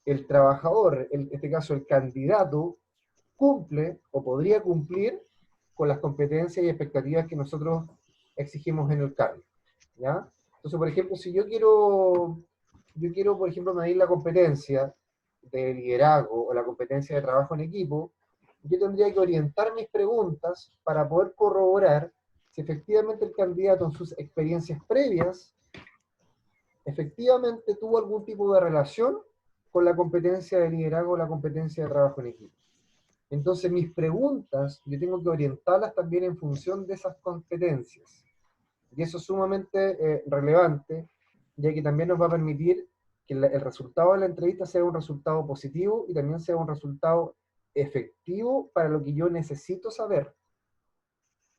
el trabajador, en este caso el candidato, cumple o podría cumplir con las competencias y expectativas que nosotros exigimos en el cargo, ¿ya? Entonces, por ejemplo, si yo quiero, por ejemplo, medir la competencia de liderazgo o la competencia de trabajo en equipo, yo tendría que orientar mis preguntas para poder corroborar si efectivamente el candidato en sus experiencias previas efectivamente tuvo algún tipo de relación con la competencia de liderazgo o la competencia de trabajo en equipo. Entonces mis preguntas yo tengo que orientarlas también en función de esas competencias. Y eso es sumamente relevante, ya que también nos va a permitir que el resultado de la entrevista sea un resultado positivo y también sea un resultado efectivo para lo que yo necesito saber.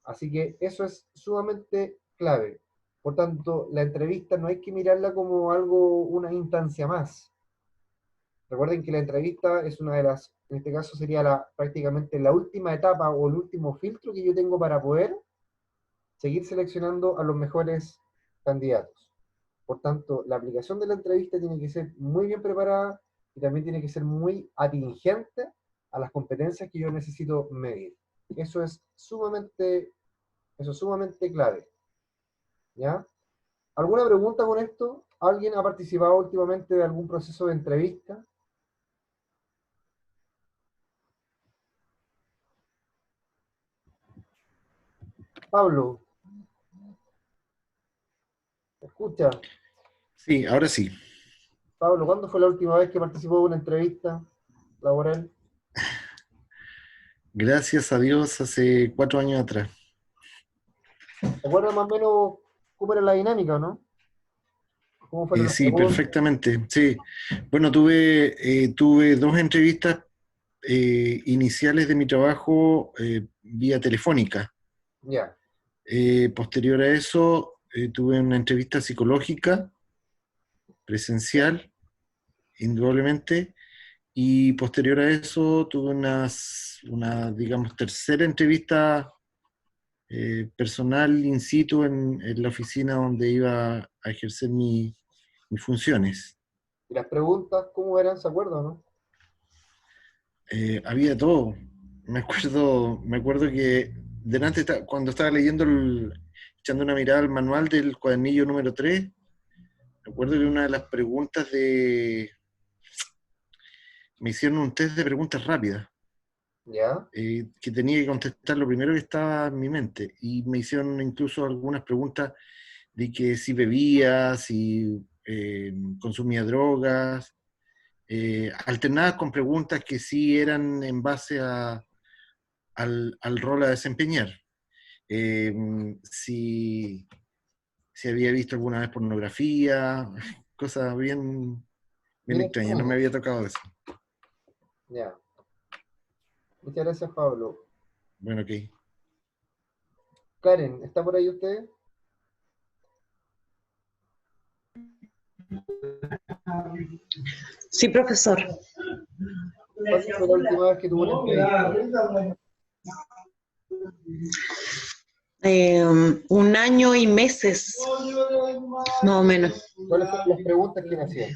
Así que eso es sumamente clave. Por tanto, la entrevista no hay que mirarla como algo, una instancia más. Recuerden que la entrevista es una de las, en este caso sería prácticamente la última etapa o el último filtro que yo tengo para poder seguir seleccionando a los mejores candidatos. Por tanto, la aplicación de la entrevista tiene que ser muy bien preparada y también tiene que ser muy atingente a las competencias que yo necesito medir. Eso es sumamente clave, ¿ya? ¿Alguna pregunta con esto? ¿Alguien ha participado últimamente de algún proceso de entrevista? Pablo, escucha. Sí, ahora sí. Pablo, ¿cuándo fue la última vez que participó de una entrevista laboral? Gracias a Dios, hace 4 años atrás. ¿Te acuerdas más o menos cómo era la dinámica, no? ¿Cómo fueron las Sí, preguntas? perfectamente. Sí. Bueno, tuve dos entrevistas iniciales de mi trabajo vía telefónica. Ya. Posterior a eso, tuve una entrevista psicológica presencial, indudablemente, y posterior a eso tuve una, digamos, tercera entrevista personal in situ en la oficina donde iba a ejercer mis funciones. ¿Y las preguntas cómo eran? ¿Se acuerdan, no? Había todo. Me acuerdo que cuando estaba leyendo, echando una mirada al manual del cuadernillo número 3, me acuerdo que una de las preguntas me hicieron un test de preguntas rápidas, Ya. que tenía que contestar lo primero que estaba en mi mente. Y me hicieron incluso algunas preguntas de que si bebía, si consumía drogas, alternadas con preguntas que sí eran en base al rol a desempeñar. Eh, si, si había visto alguna vez pornografía, cosas bien Bien extrañas, no me extraño. había tocado eso. Ya. Muchas gracias, Pablo. Bueno, ok. Karen, ¿está por ahí usted? Sí, profesor. ¿Cuándo fue la última vez que tuvo una entrevista? Un año y meses, más o menos. ¿Cuáles fueron las preguntas que me hacían?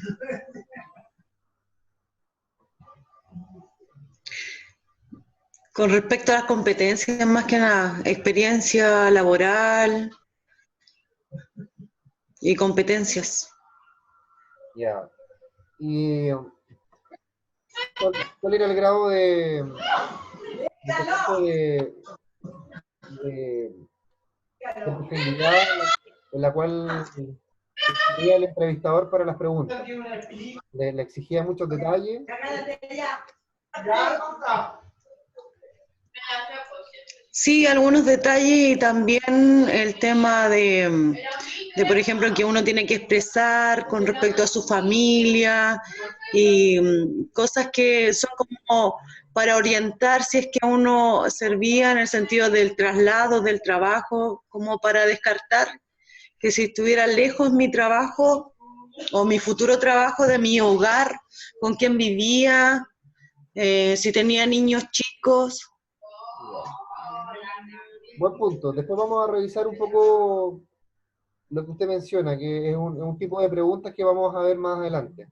Con respecto a las competencias, más que nada, experiencia laboral y competencias. Ya. ¿Y cuál era el grado en este caso, de, de profundidad en la cual exigía el entrevistador para las preguntas? ¿Le exigía muchos detalles? Sí, algunos detalles y también el tema por ejemplo, que uno tiene que expresar con respecto a su familia y cosas que son como para orientar si es que uno servía en el sentido del traslado, del trabajo, como para descartar que si estuviera lejos mi trabajo o mi futuro trabajo de mi hogar, con quién vivía, si tenía niños chicos. Ya. Buen punto. Después vamos a revisar un poco lo que usted menciona, que es un tipo de preguntas que vamos a ver más adelante.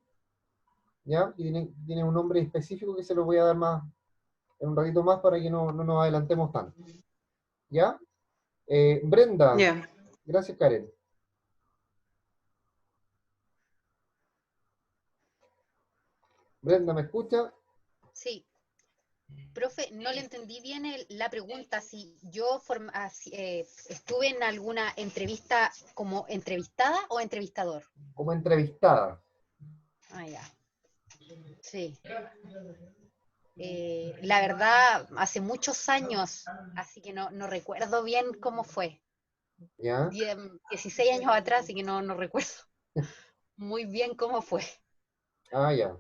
¿ya? Y tiene un nombre específico que se lo voy a dar más, en un ratito más para que no nos adelantemos tanto. ¿Ya? Brenda, Ya. gracias Karen. Brenda, ¿me escucha? Sí. Profe, no le entendí bien la pregunta, si yo estuve en alguna entrevista como entrevistada o entrevistador. Como entrevistada. Ah, ya. Sí. La verdad, hace muchos años, así que no recuerdo bien cómo fue. ¿Ya? 16 años atrás, así que no recuerdo muy bien cómo fue. Ah, ya.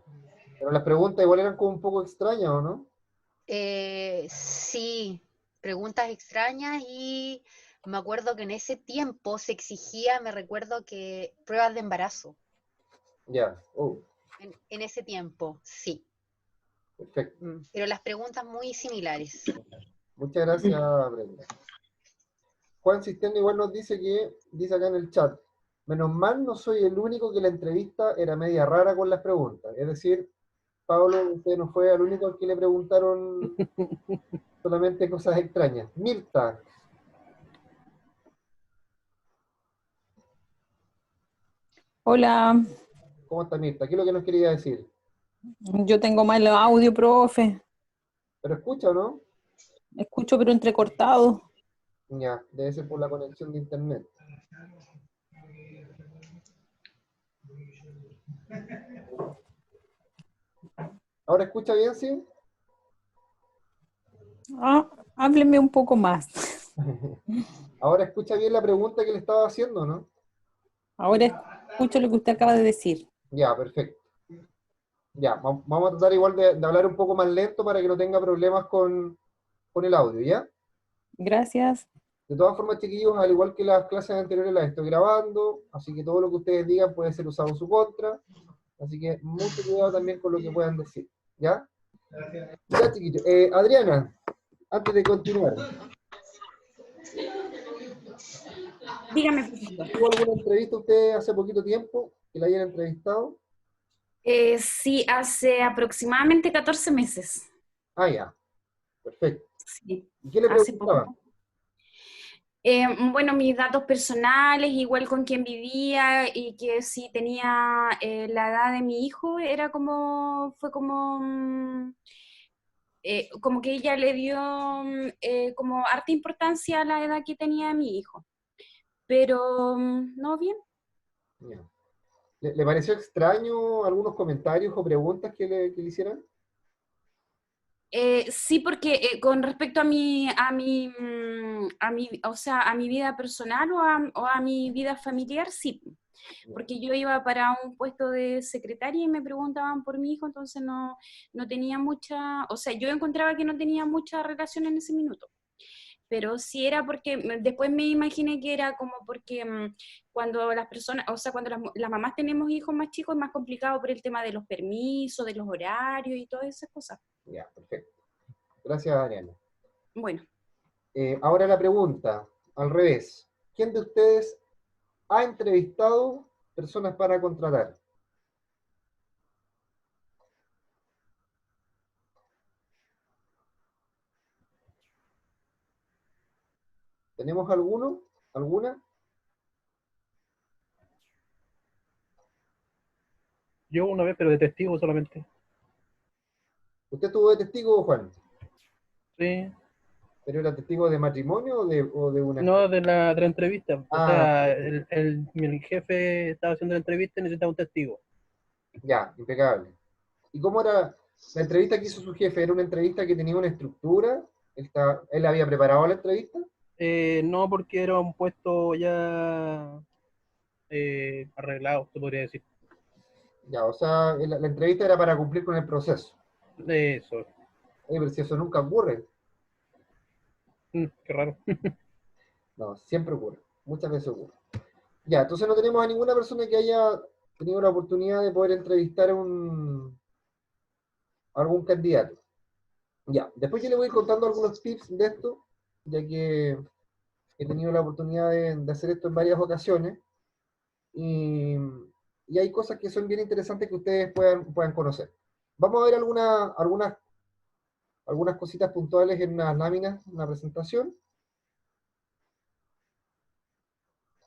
Pero las preguntas igual eran como un poco extrañas, ¿o no? Sí, preguntas extrañas y me acuerdo que en ese tiempo se exigía, me recuerdo que pruebas de embarazo. Ya. Oh, En ese tiempo, sí. perfecto. Pero las preguntas muy similares. Muchas gracias, Brenda. Juan Cisterna igual nos dice acá en el chat, menos mal no soy el único que la entrevista era media rara con las preguntas. Es decir, Pablo, usted no fue el único al que le preguntaron solamente cosas extrañas. Mirta, Hola, ¿cómo está Mirta? ¿Qué es lo que nos quería decir? yo tengo mal audio, profe. ¿Pero escucha o no? Escucho pero entrecortado. Ya, debe ser por la conexión de internet. ¿Ahora escucha bien, sí? Ah, hábleme un poco más. ¿Ahora escucha bien la pregunta que le estaba haciendo, no? Ahora escucho lo que usted acaba de decir. Ya, perfecto. Ya, vamos a tratar igual de hablar un poco más lento para que no tenga problemas con el audio, ¿ya? Gracias. De todas formas, chiquillos, al igual que las clases anteriores las estoy grabando, así que todo lo que ustedes digan puede ser usado en su contra, así que mucho cuidado también con lo que puedan decir, ¿ya? Ya, chiquillos. Adriana, antes de continuar, Dígame, profesor. ¿tuvo alguna entrevista usted hace poquito tiempo que la hayan entrevistado? Sí, hace aproximadamente 14 meses. Ah, ya, perfecto. Sí, ¿Y qué le hace preguntaban? poco. Bueno, mis datos personales, igual con quién vivía y que si tenía la edad de mi hijo, fue como, como que ella le dio como harta importancia a la edad que tenía mi hijo. Pero no, bien. Ya. ¿Le pareció extraño algunos comentarios o preguntas que le hicieran? Sí, porque con respecto o sea, a mi vida personal o a mi vida familiar, sí, porque yo iba para un puesto de secretaria y me preguntaban por mi hijo, entonces no tenía mucha, o sea, yo encontraba que no tenía mucha relación en ese minuto. Pero sí era porque, después me imaginé que era como porque cuando las personas, o sea, cuando las mamás tenemos hijos más chicos es más complicado por el tema de los permisos, de los horarios y todas esas cosas. Ya, perfecto. Gracias, Ariana. Bueno. Ahora la pregunta, al revés. ¿Quién de ustedes ha entrevistado personas para contratar? ¿Tenemos alguno? ¿Alguna? Yo una vez, pero de testigo solamente. ¿Usted tuvo de testigo, Juan? Sí. ¿Pero era testigo de matrimonio o de una... No, de la entrevista. O Ah, sea, mi jefe estaba haciendo la entrevista y necesitaba un testigo. ya, impecable. ¿Y cómo era la entrevista que hizo su jefe? ¿Era una entrevista que tenía una estructura? ¿Él había preparado la entrevista? No, porque era un puesto ya arreglado, se podría decir. Ya, o sea, la entrevista era para cumplir con el proceso. Eso. Pero si eso nunca ocurre. Qué raro. No, siempre ocurre. Muchas veces ocurre. Ya, entonces no tenemos a ninguna persona que haya tenido la oportunidad de poder entrevistar a algún candidato. Ya, después yo le voy a ir contando algunos tips de esto, ya que he tenido la oportunidad de hacer esto en varias ocasiones. Y y hay cosas que son bien interesantes que ustedes puedan conocer. Vamos a ver algunas cositas puntuales en unas láminas, una presentación.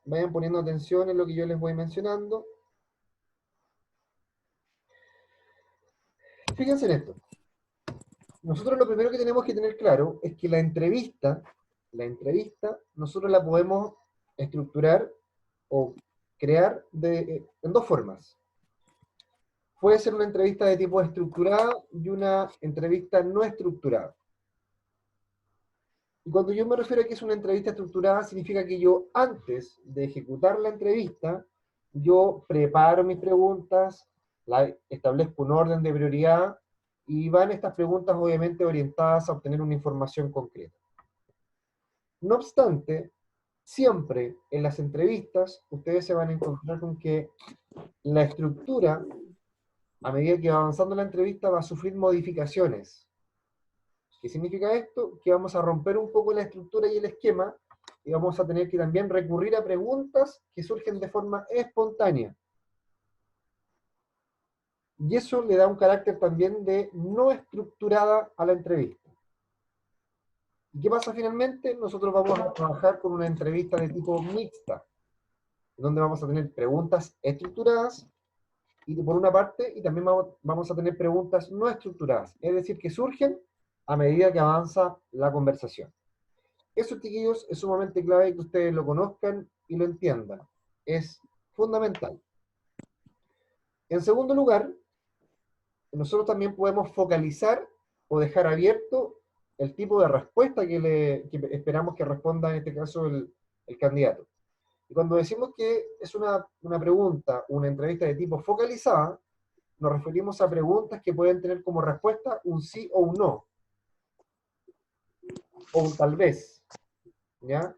Vayan poniendo atención en lo que yo les voy mencionando. Fíjense en esto. Nosotros lo primero que tenemos que tener claro es que la entrevista, nosotros la podemos estructurar o crear en dos formas. Puede ser una entrevista de tipo estructurada y una entrevista no estructurada. Y cuando yo me refiero a que es una entrevista estructurada, significa que yo, antes de ejecutar la entrevista, yo preparo mis preguntas, establezco un orden de prioridad, y van estas preguntas obviamente orientadas a obtener una información concreta. No obstante, siempre en las entrevistas, ustedes se van a encontrar con que la estructura, a medida que va avanzando la entrevista, va a sufrir modificaciones. ¿Qué significa esto? Que vamos a romper un poco la estructura y el esquema, y vamos a tener que también recurrir a preguntas que surgen de forma espontánea. Y eso le da un carácter también de no estructurada a la entrevista. ¿Y qué pasa finalmente? Nosotros vamos a trabajar con una entrevista de tipo mixta, donde vamos a tener preguntas estructuradas, y por una parte, y también vamos a tener preguntas no estructuradas, es decir, que surgen a medida que avanza la conversación. Eso, chiquillos, es sumamente clave que ustedes lo conozcan y lo entiendan. Es fundamental. En segundo lugar, nosotros también podemos focalizar o dejar abierto el tipo de respuesta que esperamos que responda en este caso el candidato. Y cuando decimos que es una pregunta, una entrevista de tipo focalizada, nos referimos a preguntas que pueden tener como respuesta un sí o un no, o un tal vez, ¿ya?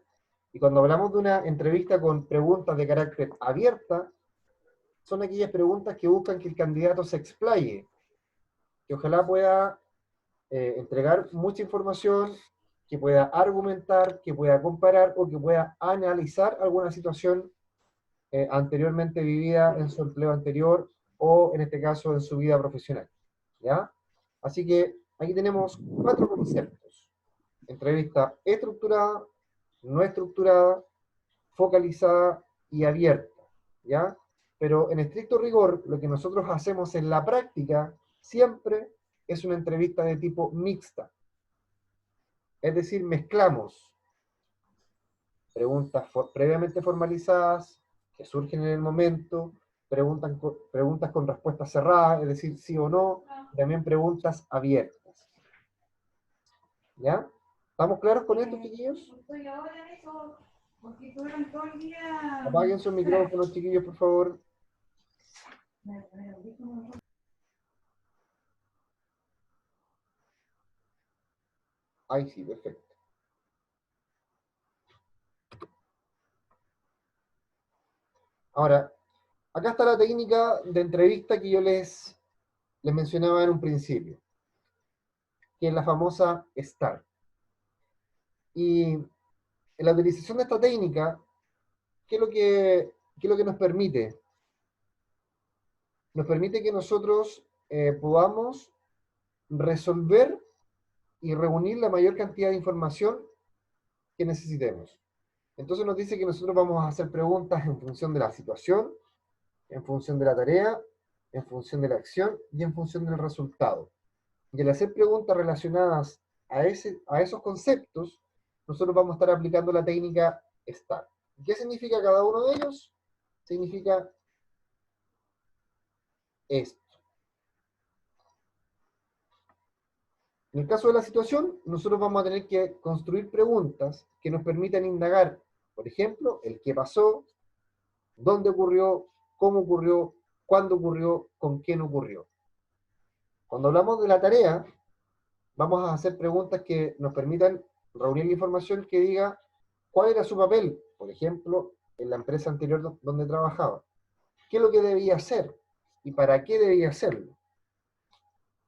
Y cuando hablamos de una entrevista con preguntas de carácter abierta, son aquellas preguntas que buscan que el candidato se explaye, que ojalá pueda entregar mucha información, que pueda argumentar, que pueda comparar o que pueda analizar alguna situación anteriormente vivida en su empleo anterior o en este caso en su vida profesional, ¿ya? Así que aquí tenemos 4 conceptos: entrevista estructurada, no estructurada, focalizada y abierta, ¿ya? Pero en estricto rigor, lo que nosotros hacemos en la práctica siempre es una entrevista de tipo mixta. Es decir, mezclamos preguntas previamente formalizadas, que surgen en el momento, preguntas con respuestas cerradas, es decir, sí o no, y también preguntas abiertas. ¿Ya? ¿Estamos claros con esto, chiquillos? Apaguen sus micrófonos, chiquillos, por favor. Ahí sí, perfecto. Ahora, acá está la técnica de entrevista que yo les mencionaba en un principio, que es la famosa STAR. Y en la utilización de esta técnica, ¿qué es lo que nos permite? Nos permite que nosotros podamos resolver y reunir la mayor cantidad de información que necesitemos. Entonces nos dice que nosotros vamos a hacer preguntas en función de la situación, en función de la tarea, en función de la acción y en función del resultado. Y al hacer preguntas relacionadas a esos conceptos, nosotros vamos a estar aplicando la técnica STAR. ¿Qué significa cada uno de ellos? Significa esto. En el caso de la situación, nosotros vamos a tener que construir preguntas que nos permitan indagar, por ejemplo, el qué pasó, dónde ocurrió, cómo ocurrió, cuándo ocurrió, con quién ocurrió. Cuando hablamos de la tarea, vamos a hacer preguntas que nos permitan reunir la información que diga cuál era su papel, por ejemplo, en la empresa anterior donde trabajaba. ¿Qué es lo que debía hacer? ¿Y para qué debía hacerlo?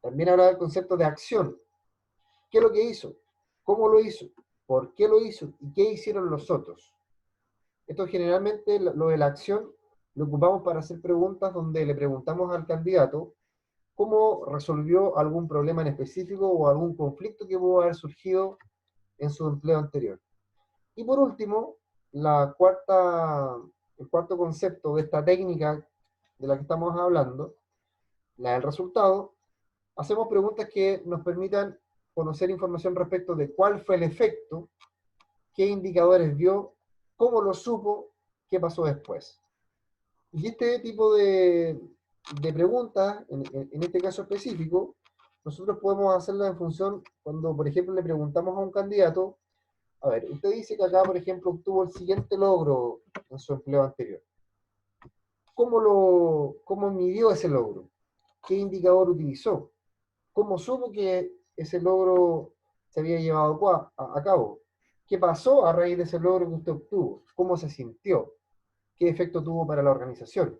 También habla del concepto de acción. ¿Qué es lo que hizo? ¿Cómo lo hizo? ¿Por qué lo hizo? ¿Y qué hicieron los otros? Esto generalmente, lo de la acción, lo ocupamos para hacer preguntas donde le preguntamos al candidato cómo resolvió algún problema en específico o algún conflicto que pudo haber surgido en su empleo anterior. Y por último, el cuarto concepto de esta técnica de la que estamos hablando, la del resultado, hacemos preguntas que nos permitan conocer información respecto de cuál fue el efecto, qué indicadores vio, cómo lo supo, qué pasó después. Y este tipo de preguntas, en este caso específico, nosotros podemos hacerlas en función cuando, por ejemplo, le preguntamos a un candidato, a ver, usted dice que acá, por ejemplo, obtuvo el siguiente logro en su empleo anterior. ¿Cómo midió ese logro? ¿Qué indicador utilizó? ¿Cómo supo que ese logro se había llevado a cabo? ¿Qué pasó a raíz de ese logro que usted obtuvo? ¿Cómo se sintió? ¿Qué efecto tuvo para la organización?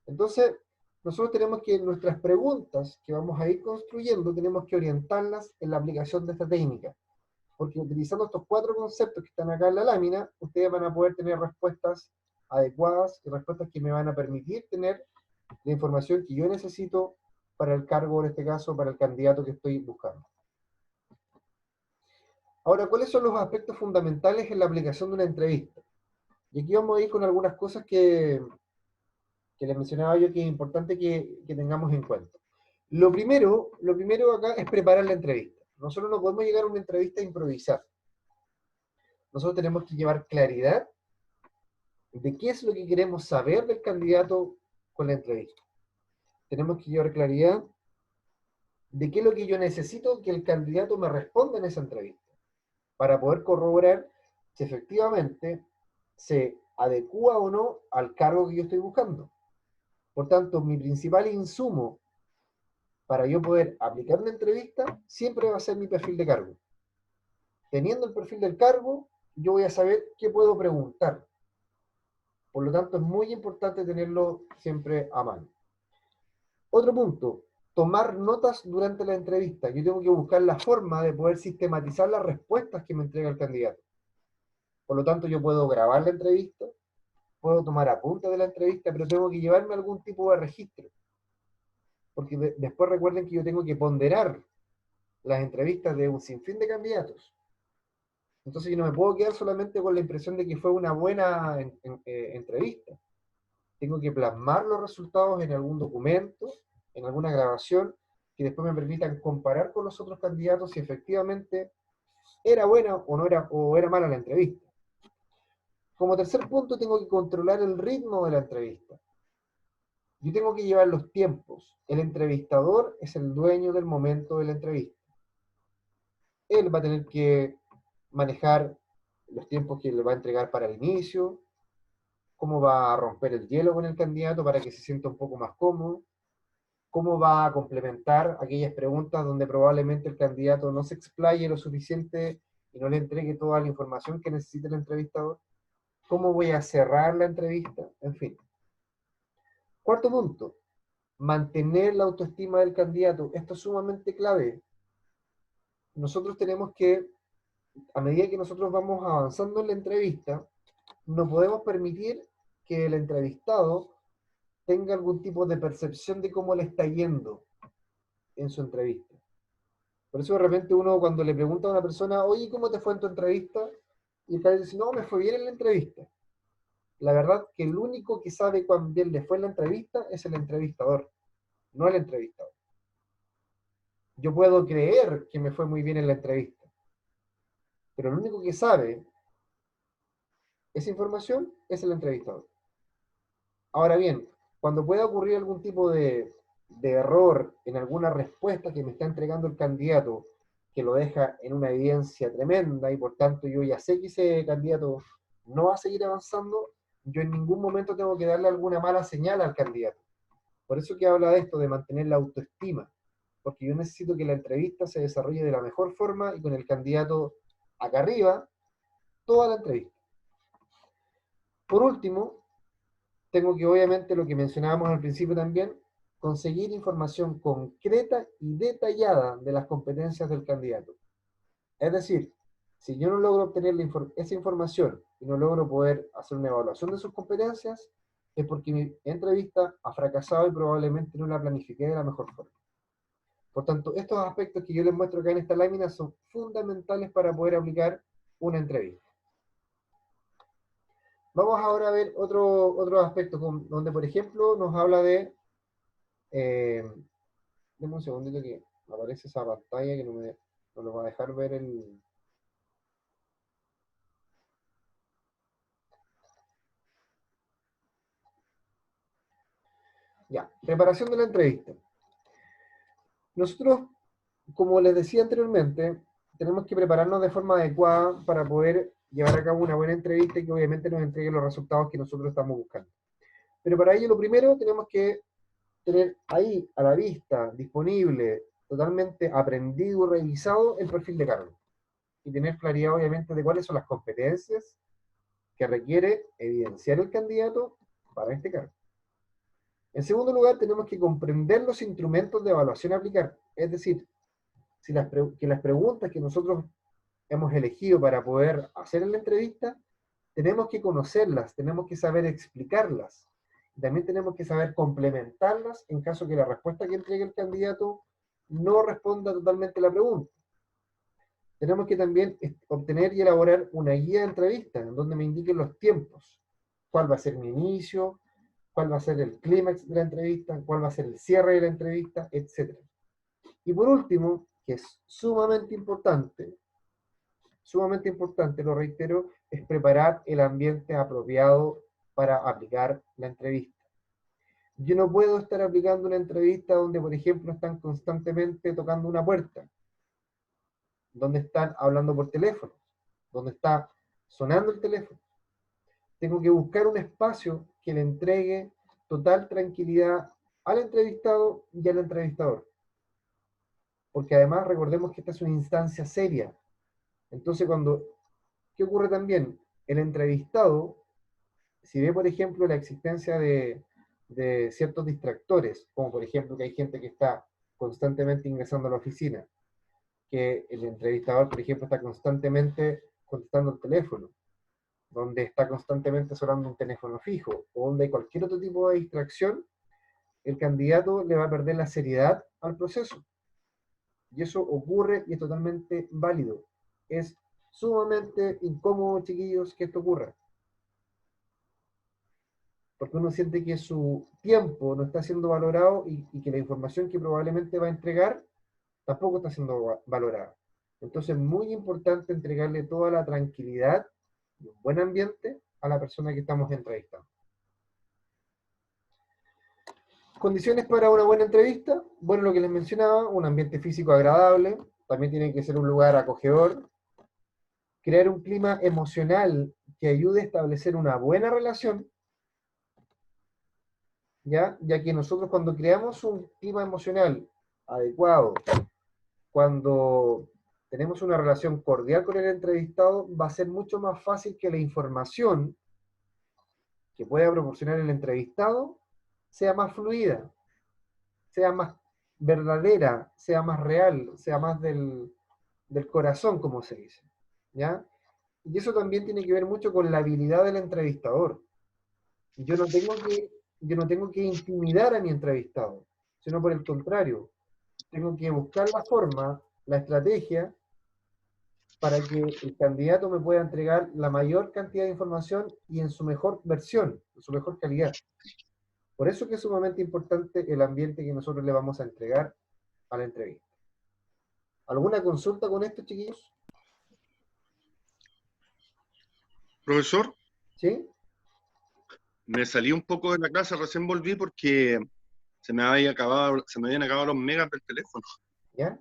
Entonces, nosotros tenemos que nuestras preguntas que vamos a ir construyendo, tenemos que orientarlas en la aplicación de esta técnica. Porque utilizando estos 4 conceptos que están acá en la lámina, ustedes van a poder tener respuestas adecuadas y respuestas que me van a permitir tener la información que yo necesito para el cargo, en este caso, para el candidato que estoy buscando. Ahora, ¿cuáles son los aspectos fundamentales en la aplicación de una entrevista? Y aquí vamos a ir con algunas cosas que les mencionaba yo que es importante que tengamos en cuenta. Lo primero acá es preparar la entrevista. Nosotros no podemos llegar a una entrevista a improvisar. Nosotros tenemos que llevar claridad de qué es lo que queremos saber del candidato con la entrevista. Tenemos que llevar claridad de qué es lo que yo necesito que el candidato me responda en esa entrevista, para poder corroborar si efectivamente se adecúa o no al cargo que yo estoy buscando. Por tanto, mi principal insumo para yo poder aplicar una entrevista siempre va a ser mi perfil de cargo. Teniendo el perfil del cargo, yo voy a saber qué puedo preguntar. Por lo tanto, es muy importante tenerlo siempre a mano. Otro punto, tomar notas durante la entrevista. Yo tengo que buscar la forma de poder sistematizar las respuestas que me entrega el candidato. Por lo tanto, yo puedo grabar la entrevista, puedo tomar apuntes de la entrevista, pero tengo que llevarme algún tipo de registro. Porque después recuerden que yo tengo que ponderar las entrevistas de un sinfín de candidatos. Entonces yo no me puedo quedar solamente con la impresión de que fue una buena entrevista. Tengo que plasmar los resultados en algún documento, en alguna grabación, que después me permitan comparar con los otros candidatos si efectivamente era buena o era mala la entrevista. Como tercer punto, tengo que controlar el ritmo de la entrevista. Yo tengo que llevar los tiempos. El entrevistador es el dueño del momento de la entrevista. Él va a tener que manejar los tiempos que le va a entregar para el inicio, cómo va a romper el hielo con el candidato para que se sienta un poco más cómodo, cómo va a complementar aquellas preguntas donde probablemente el candidato no se explaye lo suficiente y no le entregue toda la información que necesita el entrevistador, cómo voy a cerrar la entrevista, en fin. Cuarto punto, mantener la autoestima del candidato. Esto es sumamente clave. Nosotros tenemos que, a medida que nosotros vamos avanzando en la entrevista, no podemos permitir que el entrevistado tenga algún tipo de percepción de cómo le está yendo en su entrevista. Por eso de repente uno cuando le pregunta a una persona, oye, ¿cómo te fue en tu entrevista? Y el candidato dice, no, me fue bien en la entrevista. La verdad que el único que sabe cuán bien le fue en la entrevista es el entrevistador, no el entrevistador. Yo puedo creer que me fue muy bien en la entrevista, pero el único que sabe esa información es el entrevistador. Ahora bien, cuando pueda ocurrir algún tipo de error en alguna respuesta que me está entregando el candidato, que lo deja en una evidencia tremenda y por tanto yo ya sé que ese candidato no va a seguir avanzando, yo en ningún momento tengo que darle alguna mala señal al candidato. Por eso que habla de esto, de mantener la autoestima, porque yo necesito que la entrevista se desarrolle de la mejor forma y con el candidato acá arriba, toda la entrevista. Por último, tengo que, obviamente, lo que mencionábamos al principio también, conseguir información concreta y detallada de las competencias del candidato. Es decir, si yo no logro obtener esa información y no logro poder hacer una evaluación de sus competencias, es porque mi entrevista ha fracasado y probablemente no la planifiqué de la mejor forma. Por tanto, estos aspectos que yo les muestro acá en esta lámina son fundamentales para poder aplicar una entrevista. Vamos ahora a ver otros aspectos, donde por ejemplo nos habla de... Deme un segundito que aparece esa pantalla que no nos va a dejar ver el... Ya, preparación de la entrevista. Nosotros, como les decía anteriormente, tenemos que prepararnos de forma adecuada para poder llevar a cabo una buena entrevista y que obviamente nos entregue los resultados que nosotros estamos buscando. Pero para ello, lo primero, tenemos que tener ahí, a la vista, disponible, totalmente aprendido y revisado el perfil de cargo. Y tener claridad, obviamente, de cuáles son las competencias que requiere evidenciar el candidato para este cargo. En segundo lugar, tenemos que comprender los instrumentos de evaluación a aplicar. Es decir, que las preguntas que nosotros hemos elegido para poder hacer en la entrevista, tenemos que conocerlas, tenemos que saber explicarlas. También tenemos que saber complementarlas en caso que la respuesta que entregue el candidato no responda totalmente a la pregunta. Tenemos que también obtener y elaborar una guía de entrevista, en donde me indiquen los tiempos. ¿Cuál va a ser mi inicio? ¿Cuál va a ser el clímax de la entrevista? ¿Cuál va a ser el cierre de la entrevista? Etcétera. Y por último, que es sumamente importante, lo reitero, es preparar el ambiente apropiado para aplicar la entrevista. Yo no puedo estar aplicando una entrevista donde, por ejemplo, están constantemente tocando una puerta, donde están hablando por teléfono, donde está sonando el teléfono. Tengo que buscar un espacio que le entregue total tranquilidad al entrevistado y al entrevistador. Porque además recordemos que esta es una instancia seria. Entonces, ¿qué ocurre también? El entrevistado, si ve, por ejemplo, la existencia de ciertos distractores, como por ejemplo que hay gente que está constantemente ingresando a la oficina, que el entrevistador, por ejemplo, está constantemente contestando el teléfono, donde está constantemente sonando un teléfono fijo, o donde hay cualquier otro tipo de distracción, el candidato le va a perder la seriedad al proceso. Y eso ocurre y es totalmente válido. Es sumamente incómodo, chiquillos, que esto ocurra. Porque uno siente que su tiempo no está siendo valorado y que la información que probablemente va a entregar tampoco está siendo valorada. Entonces es muy importante entregarle toda la tranquilidad y un buen ambiente a la persona que estamos entrevistando. Condiciones para una buena entrevista. Bueno, lo que les mencionaba, un ambiente físico agradable, también tiene que ser un lugar acogedor, crear un clima emocional que ayude a establecer una buena relación, ya que nosotros cuando creamos un clima emocional adecuado, cuando tenemos una relación cordial con el entrevistado, va a ser mucho más fácil que la información que pueda proporcionar el entrevistado sea más fluida, sea más verdadera, sea más real, sea más del corazón, como se dice, ¿ya? Y eso también tiene que ver mucho con la habilidad del entrevistador. Yo no tengo que intimidar a mi entrevistado, sino por el contrario, tengo que buscar la forma, la estrategia, para que el candidato me pueda entregar la mayor cantidad de información y en su mejor versión, en su mejor calidad. Por eso que es sumamente importante el ambiente que nosotros le vamos a entregar a la entrevista. ¿Alguna consulta con esto, chiquillos? Profesor, ¿Sí? me salí un poco de la clase, recién volví porque se me habían acabado los megas del teléfono. ¿Ya?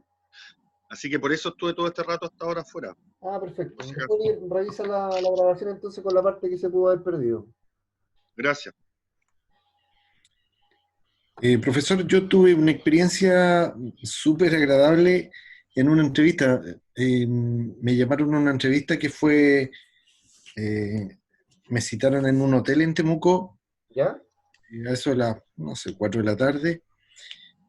Así que por eso estuve todo este rato hasta ahora afuera. Ah, perfecto. Sí. Después revisa la grabación entonces con la parte que se pudo haber perdido. Gracias. Profesor, yo tuve una experiencia súper agradable en una entrevista. Me llamaron a una entrevista que fue, me citaron en un hotel en Temuco, ¿Ya? a eso de las, no sé, 4 de la tarde.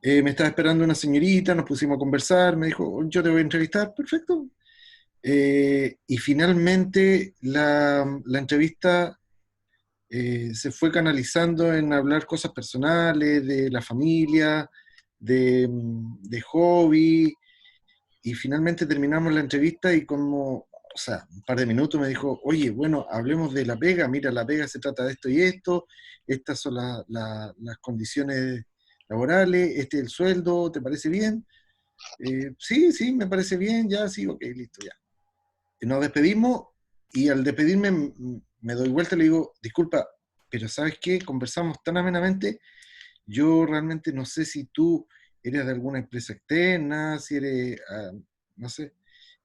Me estaba esperando una señorita, nos pusimos a conversar, me dijo, yo te voy a entrevistar, perfecto. Y finalmente la entrevista se fue canalizando en hablar cosas personales, de la familia, de hobby, y finalmente terminamos la entrevista y como, o sea, un par de minutos me dijo, oye, bueno, hablemos de la pega, mira, la pega se trata de esto y esto, estas son las condiciones laborales, este es el sueldo, ¿te parece bien? Sí, sí, me parece bien, ya, sí, ok, listo, ya. Y nos despedimos y al despedirme me doy vuelta y le digo, disculpa, pero ¿sabes qué? Conversamos tan amenamente, yo realmente no sé si tú eres de alguna empresa externa, si eres, no sé.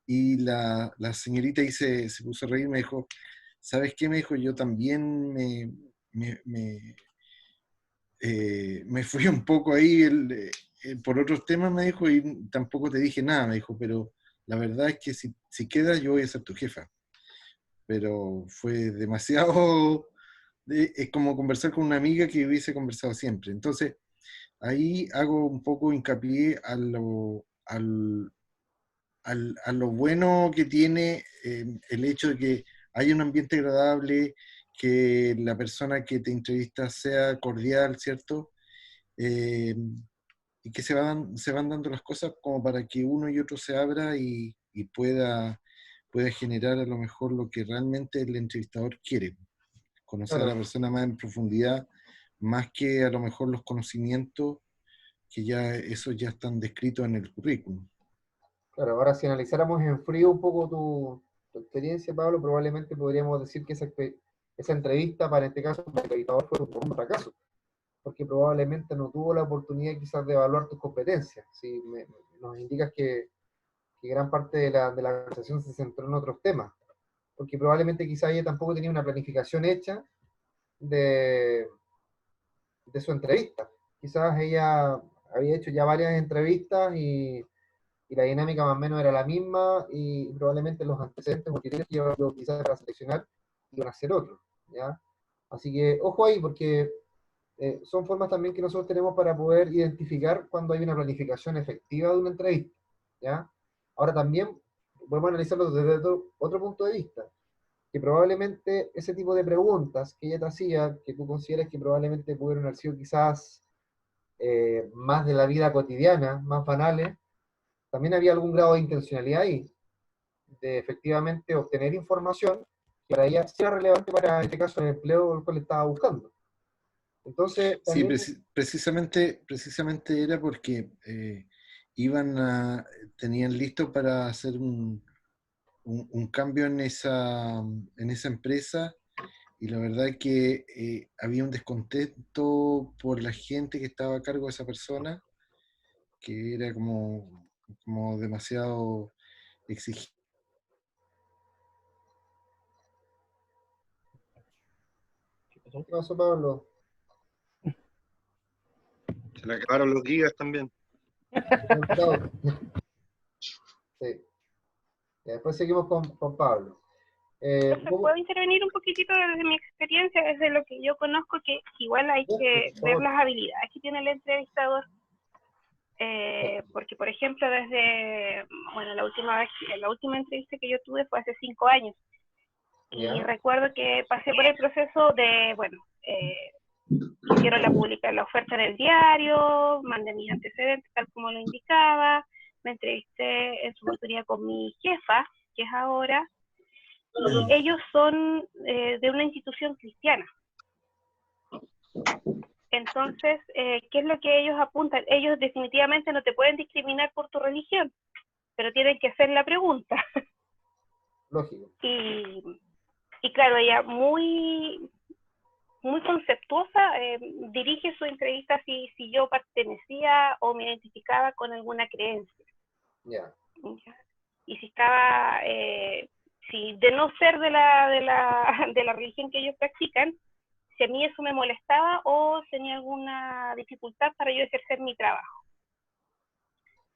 Y la señorita ahí se puso a reír, me dijo, ¿sabes qué? Me dijo, yo también me, me, me fui un poco ahí por otros temas, me dijo, y tampoco te dije nada, me dijo, pero la verdad es que si quedas yo voy a ser tu jefa. Pero fue demasiado, es como conversar con una amiga que hubiese conversado siempre. Entonces, ahí hago un poco hincapié a lo bueno que tiene el hecho de que haya un ambiente agradable, que la persona que te entrevista sea cordial, ¿cierto? Eh, y que se van dando las cosas como para que uno y otro se abra y pueda generar a lo mejor lo que realmente el entrevistador quiere, conocer a la Claro, persona más en profundidad, más que a lo mejor los conocimientos que ya esos ya están descritos en el currículum. claro. Ahora, si analizáramos en frío un poco tu experiencia, Pablo, probablemente podríamos decir que esa entrevista, para este caso, el entrevistador fue un fracaso, porque probablemente no tuvo la oportunidad quizás de evaluar tus competencias. Si nos indicas que gran parte de la conversación se centró en otros temas, porque probablemente quizás ella tampoco tenía una planificación hecha de, de su entrevista. Quizás ella había hecho ya varias entrevistas y la dinámica más o menos era la misma y probablemente los antecedentes o criterios que iba yo quizás para seleccionar iban a ser otros, ¿ya? Así que ojo ahí porque son formas también que nosotros tenemos para poder identificar cuando hay una planificación efectiva de una entrevista, ¿ya? Ahora también podemos analizarlo desde otro punto de vista, que probablemente ese tipo de preguntas que ella te hacía, que tú consideras que probablemente pudieron haber sido quizás más de la vida cotidiana, más banales, también había algún grado de intencionalidad ahí, de efectivamente obtener información que para ella sea relevante para, en este caso, el empleo el cual estaba buscando. Entonces, Sí, también, precisamente era porque tenían listo para hacer un cambio en esa empresa y la verdad es que había un descontento por la gente que estaba a cargo de esa persona, que era como demasiado exigente. ¿qué pasó, Pablo? Se le acabaron los gigas también. Sí. Y después seguimos con Pablo. Entonces, puedo intervenir un poquitito desde mi experiencia, desde lo que yo conozco, que igual hay que ver las habilidades que tiene el entrevistador. Porque, por ejemplo, bueno, la última entrevista que yo tuve fue hace 5 años. Y recuerdo que pasé por el proceso de, bueno, hicieron la oferta en el diario, mandé mis antecedentes tal como lo indicaba, me entrevisté en su oportunidad con mi jefa, que es ahora, y ellos son de una institución cristiana. Entonces, ¿qué es lo que ellos apuntan? Ellos definitivamente no te pueden discriminar por tu religión, pero tienen que hacer la pregunta. Lógico. Y claro, ella muy conceptuosa, dirige su entrevista si yo pertenecía o me identificaba con alguna creencia. Yeah. Y si estaba, si de no ser de la religión que ellos practican, si a mí eso me molestaba o tenía alguna dificultad para yo ejercer mi trabajo.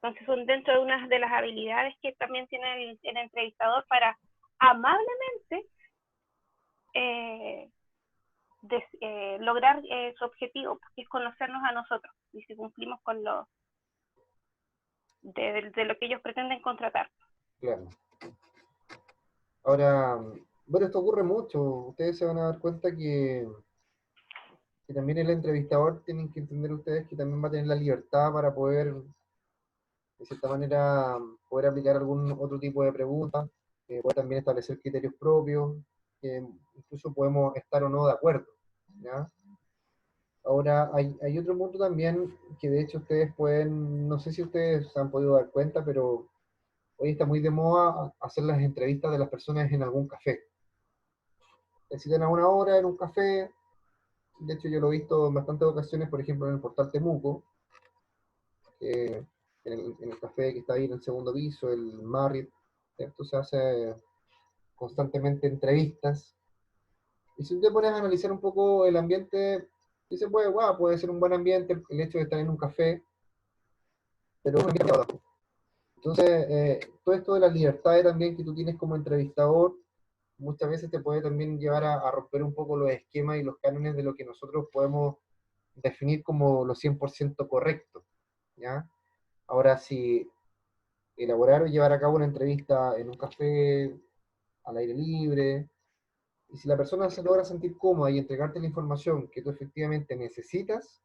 Entonces son dentro de unas de las habilidades que también tiene el entrevistador para amablemente lograr su objetivo, que es conocernos a nosotros, y si cumplimos con de lo que ellos pretenden contratar. Claro. Ahora, Bueno, esto ocurre mucho. Ustedes se van a dar cuenta que también el entrevistador tienen que entender ustedes que también va a tener la libertad para poder, de cierta manera, poder aplicar algún otro tipo de pregunta, puede también establecer criterios propios, que incluso podemos estar o no de acuerdo, ¿ya? Ahora, hay otro punto también que de hecho ustedes pueden, no sé si ustedes se han podido dar cuenta, pero hoy está muy de moda hacer las entrevistas de las personas en algún café. Se citan a una hora en un café. De hecho, yo lo he visto en bastantes ocasiones, por ejemplo, en el portal Temuco, en el café que está ahí en el segundo piso, el Marriott, ¿cierto? Se hace constantemente entrevistas. Y si tú te pones a analizar un poco el ambiente, dices, pues, wow, puede ser un buen ambiente el hecho de estar en un café, pero es un ambiente abajo. Entonces, todo esto de las libertades también que tú tienes como entrevistador, muchas veces te puede también llevar a romper un poco los esquemas y los cánones de lo que nosotros podemos definir como lo 100% correcto, ¿ya? Ahora, si elaborar o llevar a cabo una entrevista en un café al aire libre, y si la persona se logra sentir cómoda y entregarte la información que tú efectivamente necesitas,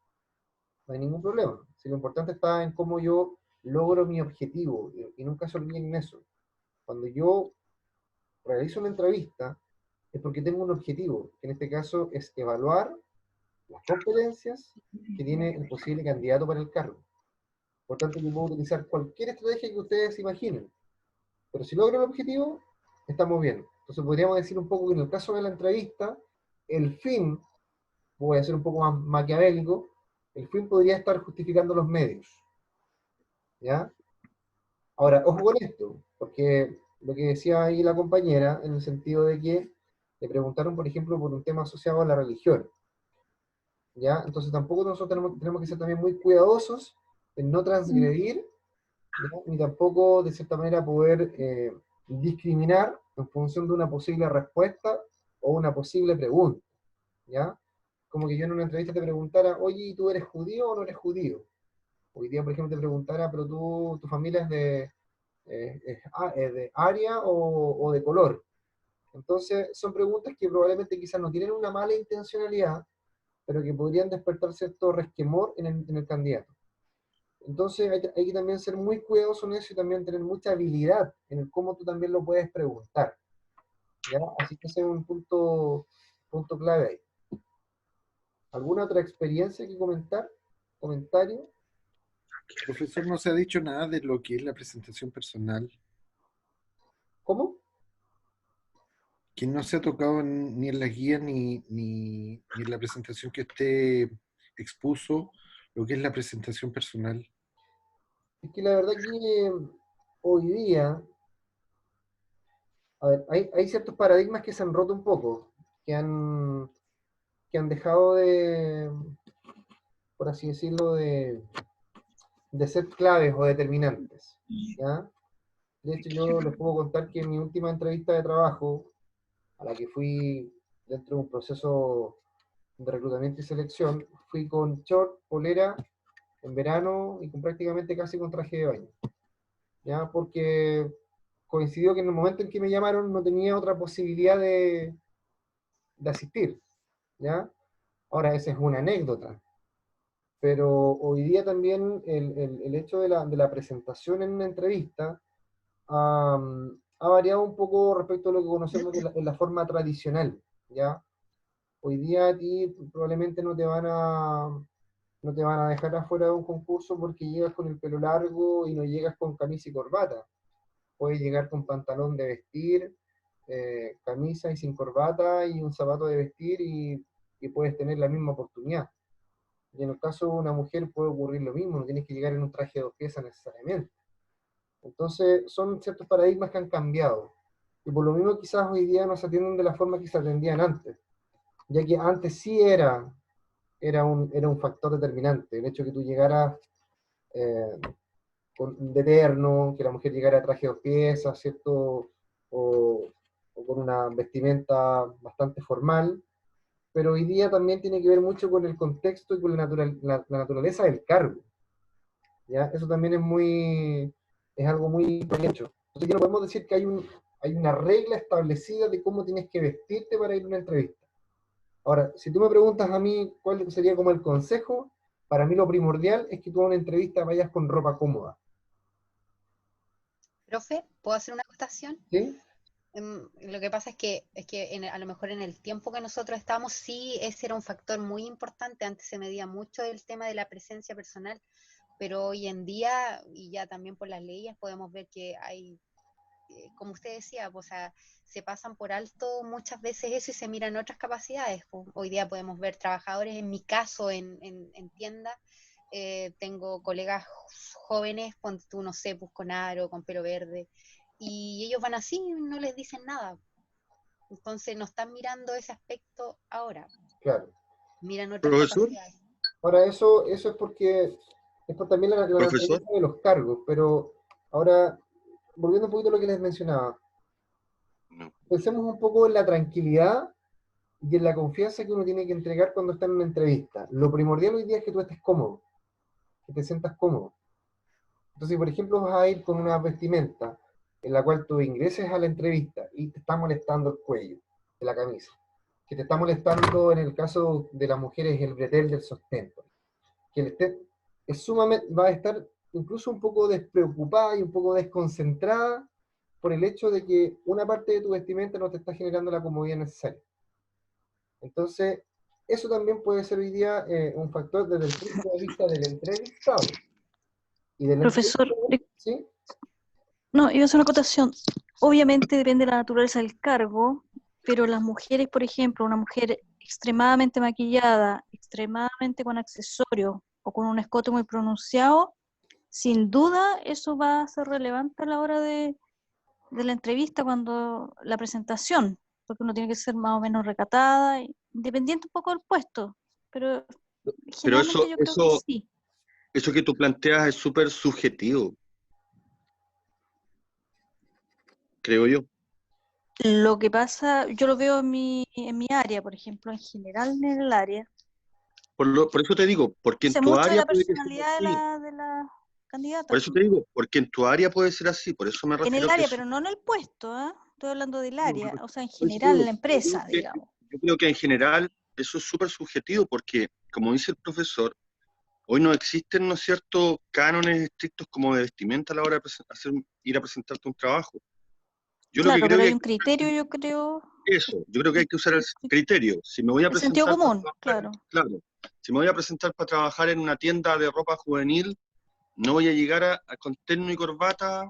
no hay ningún problema. Si lo importante está en cómo yo logro mi objetivo, y nunca se olviden en eso. Cuando yo realizo una entrevista, es porque tengo un objetivo, que en este caso es evaluar las competencias que tiene el posible candidato para el cargo. Por tanto, yo puedo utilizar cualquier estrategia que ustedes imaginen, pero si logro el objetivo, estamos bien. Entonces podríamos decir un poco que en el caso de la entrevista, el fin, voy a ser un poco más maquiavélico, el fin podría estar justificando los medios, ¿ya? Ahora, ojo con esto, porque lo que decía ahí la compañera, en el sentido de que le preguntaron, por ejemplo, por un tema asociado a la religión, ¿ya? Entonces tampoco nosotros tenemos que ser también muy cuidadosos en no transgredir, ¿ya? Ni tampoco, de cierta manera, poder discriminar en función de una posible respuesta o una posible pregunta, ¿ya? Como que yo en una entrevista te preguntara, oye, ¿tú eres judío o no eres judío? Hoy día, por ejemplo, te preguntara, pero tu familia es de área o de color. Entonces, son preguntas que probablemente quizás no tienen una mala intencionalidad, pero que podrían despertar cierto resquemor en el candidato. Entonces, hay que también ser muy cuidadoso en eso y también tener mucha habilidad en el cómo tú también lo puedes preguntar, ¿ya? Así que ese es un punto clave ahí. ¿Alguna otra experiencia que comentar? ¿Comentario? Profesor, no se ha dicho nada de lo que es la presentación personal, ¿Cómo? que no se ha tocado ni en la guía ni en la presentación que usted expuso, lo que es la presentación personal. Es que la verdad que hoy día, a ver, hay ciertos paradigmas que se han roto un poco, que han dejado de, por así decirlo, de ser claves o determinantes, ¿ya? De hecho, yo les puedo contar que en mi última entrevista de trabajo, a la que fui dentro de un proceso de reclutamiento y selección, fui con short, polera, en verano y con prácticamente casi con traje de baño, ¿ya? Porque coincidió que en el momento en que me llamaron no tenía otra posibilidad de asistir, ¿ya? Ahora, esa es una anécdota, pero hoy día también el hecho de la presentación en una entrevista ha variado un poco respecto a lo que conocemos en la forma tradicional, ¿ya? Hoy día a ti probablemente no te van a dejar afuera de un concurso porque llegas con el pelo largo y no llegas con camisa y corbata. Puedes llegar con pantalón de vestir, camisa y sin corbata y un zapato de vestir y puedes tener la misma oportunidad. Y en el caso de una mujer puede ocurrir lo mismo, no tienes que llegar en un traje de 2 piezas necesariamente. Entonces son ciertos paradigmas que han cambiado. Y por lo mismo quizás hoy día no se atienden de la forma que se atendían antes, ya que antes sí era un factor determinante. El hecho de que tú llegaras de terno, que la mujer llegara a traje de 2 piezas, ¿cierto? O con una vestimenta bastante formal, pero hoy día también tiene que ver mucho con el contexto y con la naturaleza del cargo, ¿ya? Eso también es algo muy hecho. Entonces ya no podemos decir que hay una regla establecida de cómo tienes que vestirte para ir a una entrevista. Ahora, si tú me preguntas a mí cuál sería como el consejo, para mí lo primordial es que tú a una entrevista vayas con ropa cómoda. Profe, ¿puedo hacer una acotación? ¿Sí? Lo que pasa es que a lo mejor en el tiempo que nosotros estábamos, sí, ese era un factor muy importante. Antes se medía mucho el tema de la presencia personal, pero hoy en día, y ya también por las leyes, podemos ver que hay, como usted decía, pues, o sea, se pasan por alto muchas veces eso y se miran otras capacidades. Pues, hoy día podemos ver trabajadores, en mi caso, en tiendas, tengo colegas jóvenes, ponte tú, no sé, pues con aro, con pelo verde, y ellos van así y no les dicen nada. Entonces no están mirando ese aspecto ahora, Claro. miran otras Profesor, capacidades. Ahora, eso es porque es por también la profesor, naturaleza de los cargos, pero ahora, volviendo un poquito a lo que les mencionaba, no. pensemos un poco en la tranquilidad y en la confianza que uno tiene que entregar cuando está en una entrevista. Lo primordial hoy día es que tú estés cómodo, que te sientas cómodo. Entonces, por ejemplo, vas a ir con una vestimenta en la cual tú ingreses a la entrevista y te está molestando el cuello de la camisa, que te está molestando en el caso de las mujeres el bretel del sostén, que es sumamente, va a estar incluso un poco despreocupada y un poco desconcentrada por el hecho de que una parte de tu vestimenta no te está generando la comodidad necesaria. Entonces, eso también puede ser hoy día un factor desde el punto de vista del entrevistado. Y del Profesor, entrevistador, ¿sí? no, iba a hacer una acotación. Obviamente depende de la naturaleza del cargo, pero las mujeres, por ejemplo, una mujer extremadamente maquillada, extremadamente con accesorios o con un escote muy pronunciado, sin duda eso va a ser relevante a la hora de la entrevista, cuando la presentación, porque uno tiene que ser más o menos recatada, independiente un poco del puesto, pero Pero generalmente yo creo que sí. eso que tú planteas es súper subjetivo, creo yo. Lo que pasa, yo lo veo en mi área, por ejemplo, en general en el área, Por eso te digo, porque en sé tu mucho de área la puede que sea personalidad así. de la candidata. Por eso te digo, porque en tu área puede ser así. Por eso me En refiero el que área, eso. pero no en el puesto, ¿eh? Estoy hablando del área, o sea, en Por eso te general, en digo, la empresa, yo digamos. creo que en general eso es súper subjetivo, porque, como dice el profesor, hoy no existen, ¿no es cierto?, cánones estrictos como de vestimenta a la hora de ir a presentarte un trabajo. Yo lo que Claro, creo pero que hay hay un que usar criterio, yo creo, eso, yo creo que hay que usar el criterio. Si me voy a el sentido presentar para común, trabajar, claro. claro, si me voy a presentar para trabajar en una tienda de ropa juvenil, no voy a llegar con terno y corbata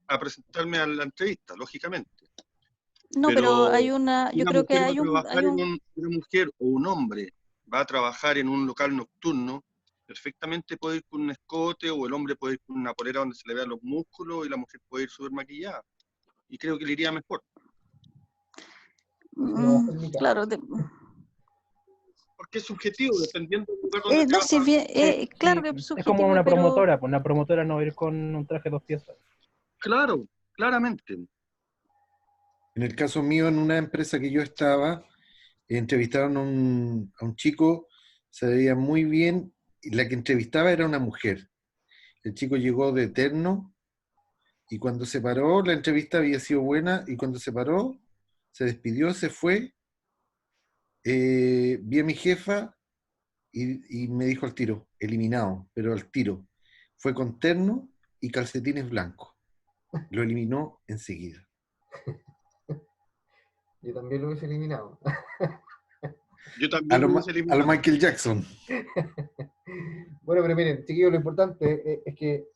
a presentarme a la entrevista, lógicamente. No, pero Pero hay una, si yo una creo que mujer va a trabajar hay un, una mujer o un hombre va a trabajar en un local nocturno, perfectamente puede ir con un escote, o el hombre puede ir con una polera donde se le vean los músculos, y la mujer puede ir súper maquillada. Y creo que le iría mejor. claro, Porque es subjetivo, dependiendo del lugar donde te no, vas sí, claro Sí, que es es como subjetivo, una pero promotora, pues una promotora no va a ir con un traje 2 piezas. Claro, claramente. En el caso mío, en una empresa que yo estaba, entrevistaron a un chico, se veía muy bien, y la que entrevistaba era una mujer. El chico llegó de terno, y cuando se paró, la entrevista había sido buena, y cuando se paró, se despidió, se fue, vi a mi jefa, y me dijo al tiro, eliminado, pero al tiro. Fue con terno y calcetines blancos. Lo eliminó enseguida. Yo también lo hubiese eliminado. Yo también lo hubiese A lo eliminado. Michael Jackson. Bueno, pero miren, chiquillos, lo importante es que,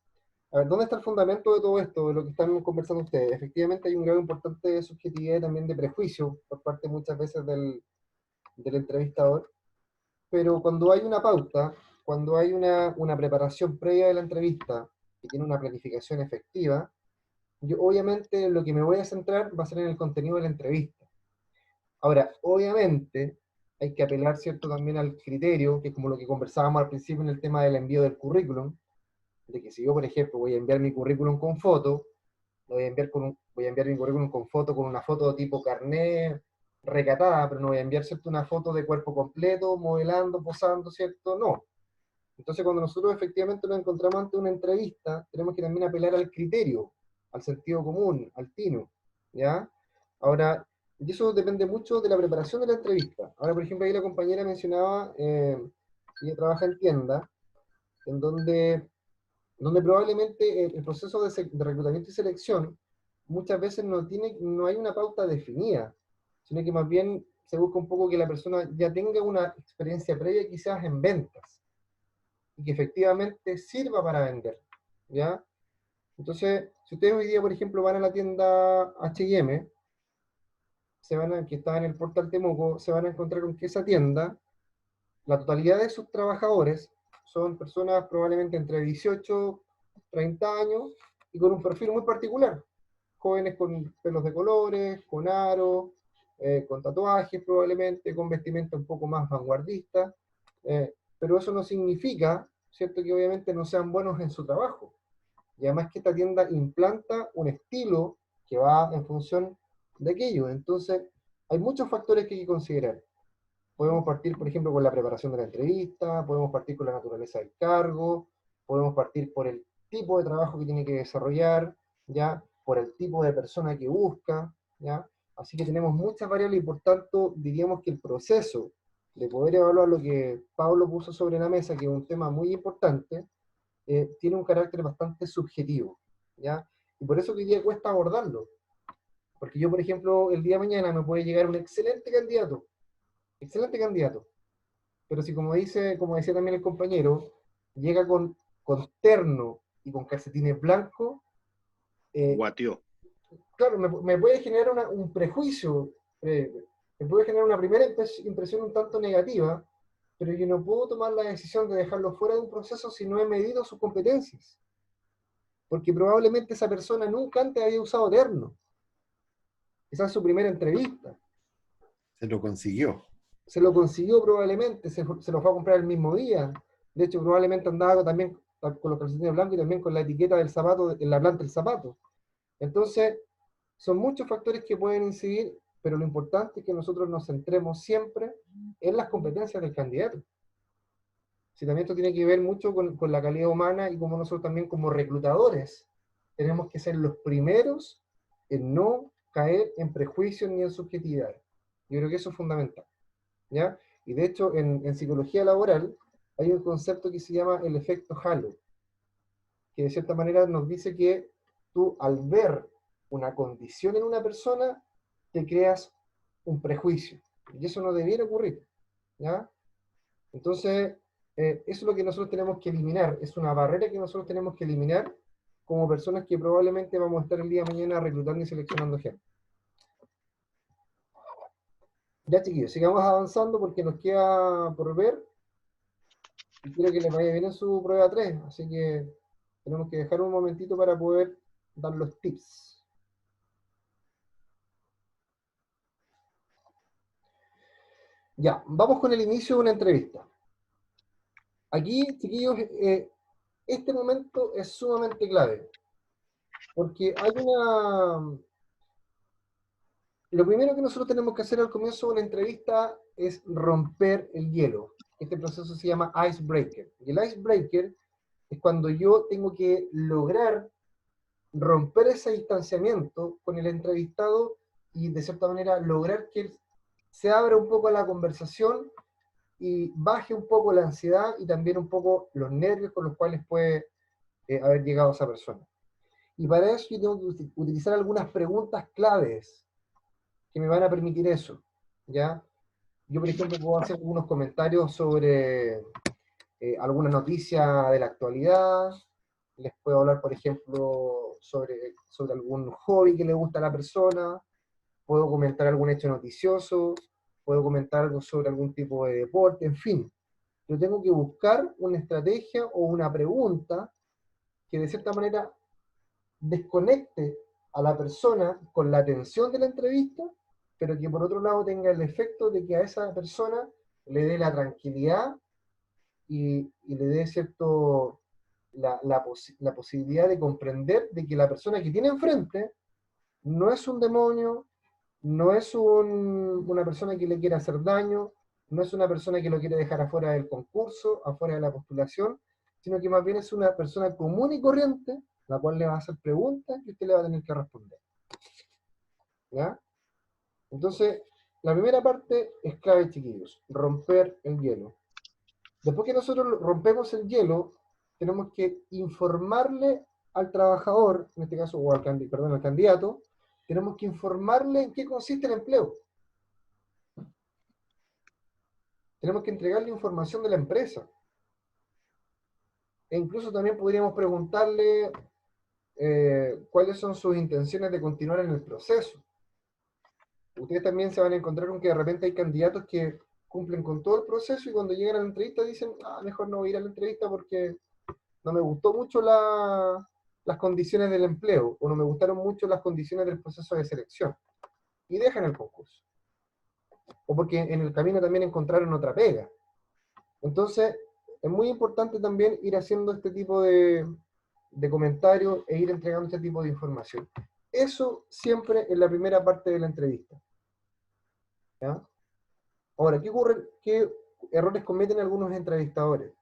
a ver, ¿dónde está el fundamento de todo esto, de lo que están conversando ustedes? Efectivamente hay un grado importante de subjetividad y también de prejuicio por parte muchas veces del entrevistador, pero cuando hay una pauta, cuando hay una preparación previa de la entrevista que tiene una planificación efectiva, yo obviamente lo que me voy a centrar va a ser en el contenido de la entrevista. Ahora, obviamente hay que apelar, ¿cierto?, también al criterio, que es como lo que conversábamos al principio en el tema del envío del currículum, de que si yo, por ejemplo, voy a enviar mi currículum con foto, voy a enviar mi currículum con foto, con una foto tipo carnet recatada, pero no voy a enviar, ¿cierto?, una foto de cuerpo completo, modelando, posando, ¿cierto? No. Entonces, cuando nosotros efectivamente nos encontramos ante una entrevista, tenemos que también apelar al criterio, al sentido común, al tino. ¿ya? Ahora, y eso depende mucho de la preparación de la entrevista. Ahora, por ejemplo, ahí la compañera mencionaba, ella trabaja en tienda, en donde probablemente el proceso de reclutamiento y selección muchas veces no hay una pauta definida, sino que más bien se busca un poco que la persona ya tenga una experiencia previa quizás en ventas, y que efectivamente sirva para vender, ¿ya? Entonces, si ustedes hoy día, por ejemplo, van a la tienda H&M, que está en el portal Temuco, se van a encontrar con que esa tienda, la totalidad de sus trabajadores son personas probablemente entre 18, 30 años y con un perfil muy particular. Jóvenes con pelos de colores, con aro, con tatuajes probablemente, con vestimenta un poco más vanguardista, pero eso no significa, ¿cierto?, que obviamente no sean buenos en su trabajo. Y además que esta tienda implanta un estilo que va en función de aquello. Entonces, hay muchos factores que hay que considerar. Podemos partir, por ejemplo, con la preparación de la entrevista, podemos partir con la naturaleza del cargo, podemos partir por el tipo de trabajo que tiene que desarrollar, ¿ya? Por el tipo de persona que busca, ¿ya? Así que tenemos muchas variables y por tanto diríamos que el proceso de poder evaluar lo que Pablo puso sobre la mesa, que es un tema muy importante, tiene un carácter bastante subjetivo, ¿ya? Y por eso que hoy día cuesta abordarlo. Porque yo, por ejemplo, el día de mañana me puede llegar un excelente candidato, pero si como decía también el compañero, llega con terno y con calcetines blancos, Guatió. claro, me puede generar un prejuicio, me puede generar una primera impresión un tanto negativa, pero yo no puedo tomar la decisión de dejarlo fuera de un proceso si no he medido sus competencias. Porque probablemente esa persona nunca antes había usado terno. Esa es su primera entrevista. Se lo consiguió. Se lo consiguió probablemente, se lo fue a comprar el mismo día. De hecho, probablemente andaba también con los calcetines blancos y también con la etiqueta del zapato, en la planta del zapato. Entonces, son muchos factores que pueden incidir, pero lo importante es que nosotros nos centremos siempre en las competencias del candidato. Si también esto tiene que ver mucho con la calidad humana y como nosotros también como reclutadores tenemos que ser los primeros en no caer en prejuicios ni en subjetividad. Yo creo que eso es fundamental, ¿ya? Y de hecho en psicología laboral hay un concepto que se llama el efecto halo, que de cierta manera nos dice que tú al ver una condición en una persona te creas un prejuicio. Y eso no debiera ocurrir, ¿ya? Entonces, eso es lo que nosotros tenemos que eliminar, es una barrera que nosotros tenemos que eliminar como personas que probablemente vamos a estar el día de mañana reclutando y seleccionando gente. Ya, chiquillos, sigamos avanzando porque nos queda por ver y quiero que les vaya bien en su prueba 3, así que tenemos que dejar un momentito para poder dar los tips. Ya, vamos con el inicio de una entrevista. Aquí, chiquillos, este momento es sumamente clave, porque hay lo primero que nosotros tenemos que hacer al comienzo de una entrevista es romper el hielo. Este proceso se llama icebreaker. Y el icebreaker es cuando yo tengo que lograr romper ese distanciamiento con el entrevistado y de cierta manera lograr que él se abra un poco a la conversación y baje un poco la ansiedad y también un poco los nervios con los cuales puede haber llegado esa persona. Y para eso yo tengo que utilizar algunas preguntas claves que me van a permitir eso, ¿ya? Yo, por ejemplo, puedo hacer algunos comentarios sobre alguna noticia de la actualidad, les puedo hablar, por ejemplo, sobre algún hobby que le gusta a la persona, puedo comentar algún hecho noticioso, puedo comentar algo sobre algún tipo de deporte, en fin. Yo tengo que buscar una estrategia o una pregunta que de cierta manera desconecte a la persona con la atención de la entrevista, pero que por otro lado tenga el efecto de que a esa persona le dé la tranquilidad y le dé la posibilidad de comprender de que la persona que tiene enfrente no es un demonio, no es una persona que le quiere hacer daño, no es una persona que lo quiere dejar afuera del concurso, afuera de la postulación, sino que más bien es una persona común y corriente, la cual le va a hacer preguntas y usted le va a tener que responder. ¿Ya? Entonces, la primera parte es clave, chiquillos, romper el hielo. Después que nosotros rompemos el hielo, tenemos que informarle al trabajador, en este caso, o al, al candidato, tenemos que informarle en qué consiste el empleo. Tenemos que entregarle información de la empresa. E incluso también podríamos preguntarle cuáles son sus intenciones de continuar en el proceso. Ustedes también se van a encontrar con que de repente hay candidatos que cumplen con todo el proceso y cuando llegan a la entrevista dicen, mejor no voy a ir a la entrevista porque no me gustó mucho las condiciones del empleo, o no me gustaron mucho las condiciones del proceso de selección. Y dejan el concurso. O porque en el camino también encontraron otra pega. Entonces, es muy importante también ir haciendo este tipo de comentarios e ir entregando este tipo de información. Eso siempre en la primera parte de la entrevista. ¿Ya? Ahora, ¿qué ocurre? ¿Qué errores cometen algunos entrevistadores?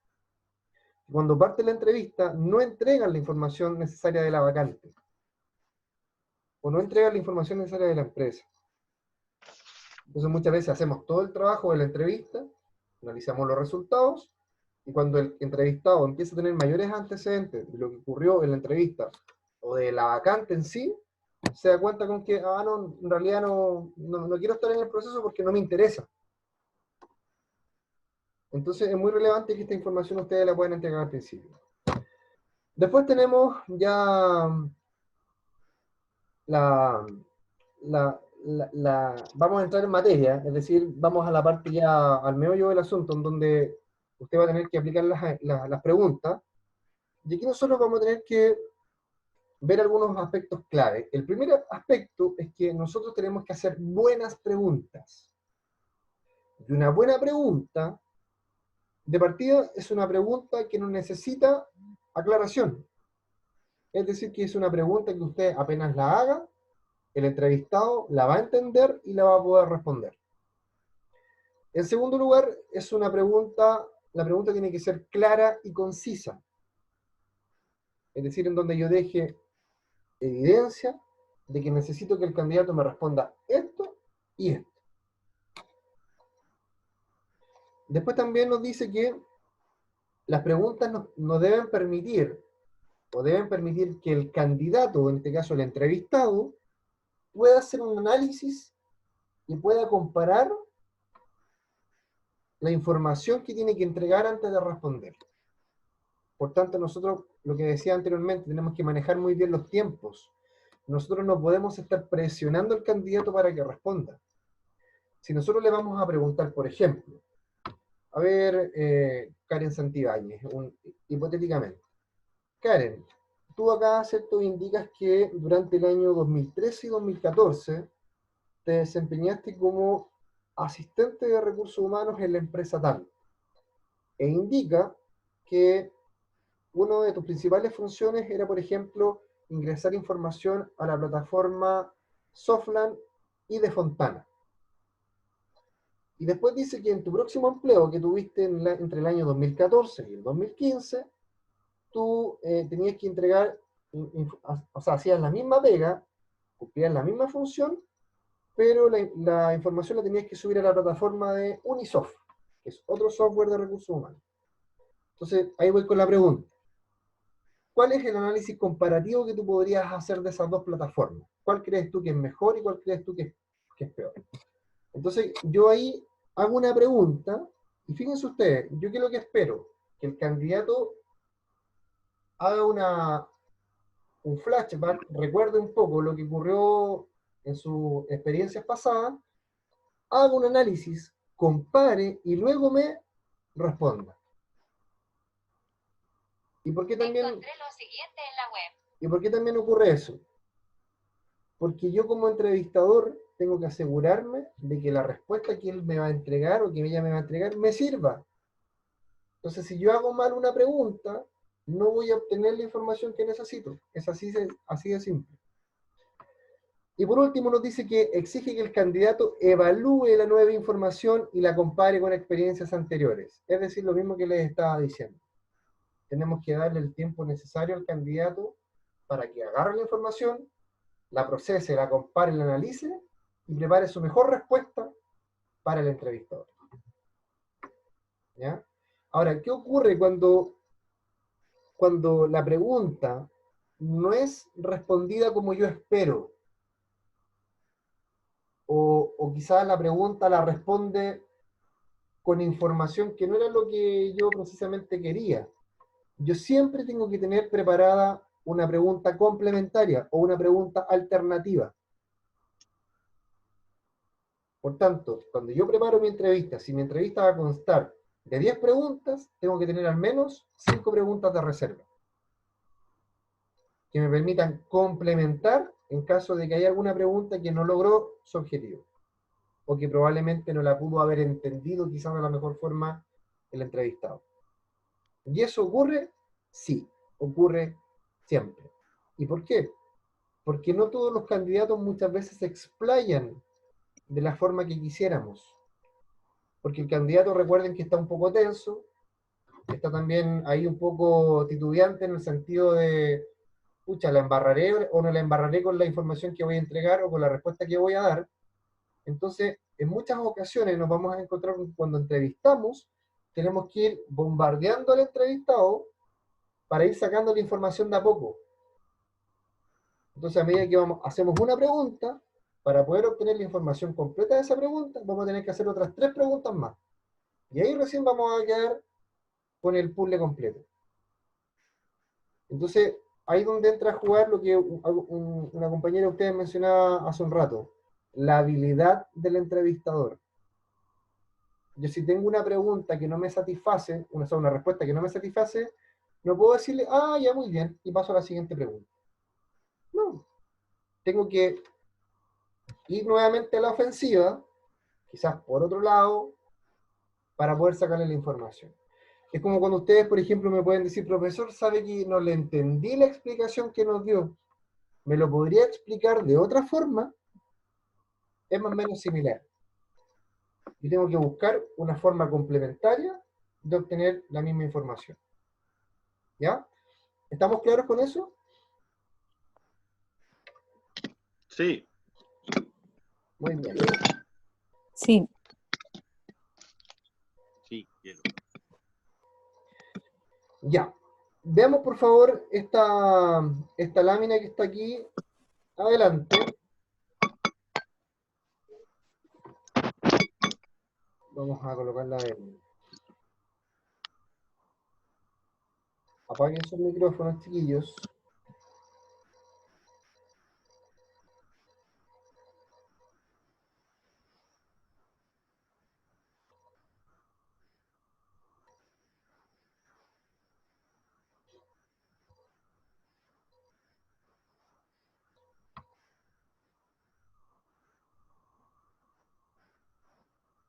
Cuando parte la entrevista, no entregan la información necesaria de la vacante. O no entregan la información necesaria de la empresa. Entonces muchas veces hacemos todo el trabajo de la entrevista, analizamos los resultados, y cuando el entrevistado empieza a tener mayores antecedentes de lo que ocurrió en la entrevista, o de la vacante en sí, se da cuenta con que, no, en realidad no quiero estar en el proceso porque no me interesa. Entonces es muy relevante que esta información ustedes la puedan entregar al principio. Después tenemos ya vamos a entrar en materia, es decir, vamos a la parte ya, al meollo del asunto, en donde usted va a tener que aplicar las preguntas, y aquí nosotros vamos a tener que ver algunos aspectos clave. El primer aspecto es que nosotros tenemos que hacer buenas preguntas. Y una buena pregunta, de partida, es una pregunta que no necesita aclaración. Es decir, que es una pregunta que usted apenas la haga, el entrevistado la va a entender y la va a poder responder. En segundo lugar, es una pregunta, la pregunta tiene que ser clara y concisa. Es decir, en donde yo deje evidencia de que necesito que el candidato me responda esto y esto. Después también nos dice que las preguntas nos deben permitir, o deben permitir que el candidato, en este caso el entrevistado, pueda hacer un análisis y pueda comparar la información que tiene que entregar antes de responder. Por tanto, nosotros, lo que decía anteriormente, tenemos que manejar muy bien los tiempos. Nosotros no podemos estar presionando al candidato para que responda. Si nosotros le vamos a preguntar, por ejemplo, a ver, Karen Santibáñez, hipotéticamente. Karen, tú acá, ¿cierto?, indicas que durante el año 2013 y 2014 te desempeñaste como asistente de recursos humanos en la empresa tal. E indica que una de tus principales funciones era, por ejemplo, ingresar información a la plataforma Softland y de Fontana. Y después dice que en tu próximo empleo que tuviste entre el año 2014 y el 2015, tú tenías que entregar, o sea, hacías la misma pega, cumplías la misma función, pero la información la tenías que subir a la plataforma de Unisoft, que es otro software de recursos humanos. Entonces, ahí voy con la pregunta. ¿Cuál es el análisis comparativo que tú podrías hacer de esas dos plataformas? ¿Cuál crees tú que es mejor y cuál crees tú que es peor? Entonces, yo ahí hago una pregunta, y fíjense ustedes, yo qué es lo que espero, que el candidato haga un flashback, recuerde un poco lo que ocurrió en sus experiencias pasadas, haga un análisis, compare y luego me responda. ¿Y por qué también, encontré lo siguiente en la web. ¿Y por qué también ocurre eso? Porque yo como entrevistador tengo que asegurarme de que la respuesta que él me va a entregar o que ella me va a entregar me sirva. Entonces, si yo hago mal una pregunta, no voy a obtener la información que necesito. Es así de simple. Y por último nos dice que exige que el candidato evalúe la nueva información y la compare con experiencias anteriores. Es decir, lo mismo que les estaba diciendo. Tenemos que darle el tiempo necesario al candidato para que agarre la información, la procese, la compare, la analice y prepare su mejor respuesta para el entrevistador. ¿Ya? Ahora, ¿qué ocurre cuando la pregunta no es respondida como yo espero? O quizás la pregunta la responde con información que no era lo que yo precisamente quería. Yo siempre tengo que tener preparada una pregunta complementaria o una pregunta alternativa. Por tanto, cuando yo preparo mi entrevista, si mi entrevista va a constar de 10 preguntas, tengo que tener al menos 5 preguntas de reserva, que me permitan complementar en caso de que haya alguna pregunta que no logró su objetivo, o que probablemente no la pudo haber entendido quizás de la mejor forma el entrevistado. ¿Y eso ocurre? Sí, ocurre siempre. ¿Y por qué? Porque no todos los candidatos muchas veces se explayan de la forma que quisiéramos. Porque el candidato, recuerden que está un poco tenso, está también ahí un poco titubeante en el sentido de, pucha, ¿la embarraré o no la embarraré con la información que voy a entregar o con la respuesta que voy a dar? Entonces, en muchas ocasiones nos vamos a encontrar cuando entrevistamos, tenemos que ir bombardeando al entrevistado para ir sacando la información de a poco. Entonces, a medida que hacemos una pregunta, para poder obtener la información completa de esa pregunta, vamos a tener que hacer otras 3 preguntas más. Y ahí recién vamos a quedar con el puzzle completo. Entonces, ahí es donde entra a jugar lo que una compañera de ustedes mencionaba hace un rato, la habilidad del entrevistador. Yo si tengo una pregunta que no me satisface, una respuesta que no me satisface, no puedo decirle, ah, ya muy bien, y paso a la siguiente pregunta. No. Tengo que ir nuevamente a la ofensiva, quizás por otro lado, para poder sacarle la información. Es como cuando ustedes, por ejemplo, me pueden decir, profesor, ¿sabe que no le entendí la explicación que nos dio? ¿Me lo podría explicar de otra forma? Es más o menos similar. Yo tengo que buscar una forma complementaria de obtener la misma información. ¿Ya? ¿Estamos claros con eso? Sí. Muy bien. Sí. Sí, quiero. Ya. Veamos, por favor, esta lámina que está aquí. Adelante. Vamos a colocarla en... Apaguen sus micrófonos, chiquillos.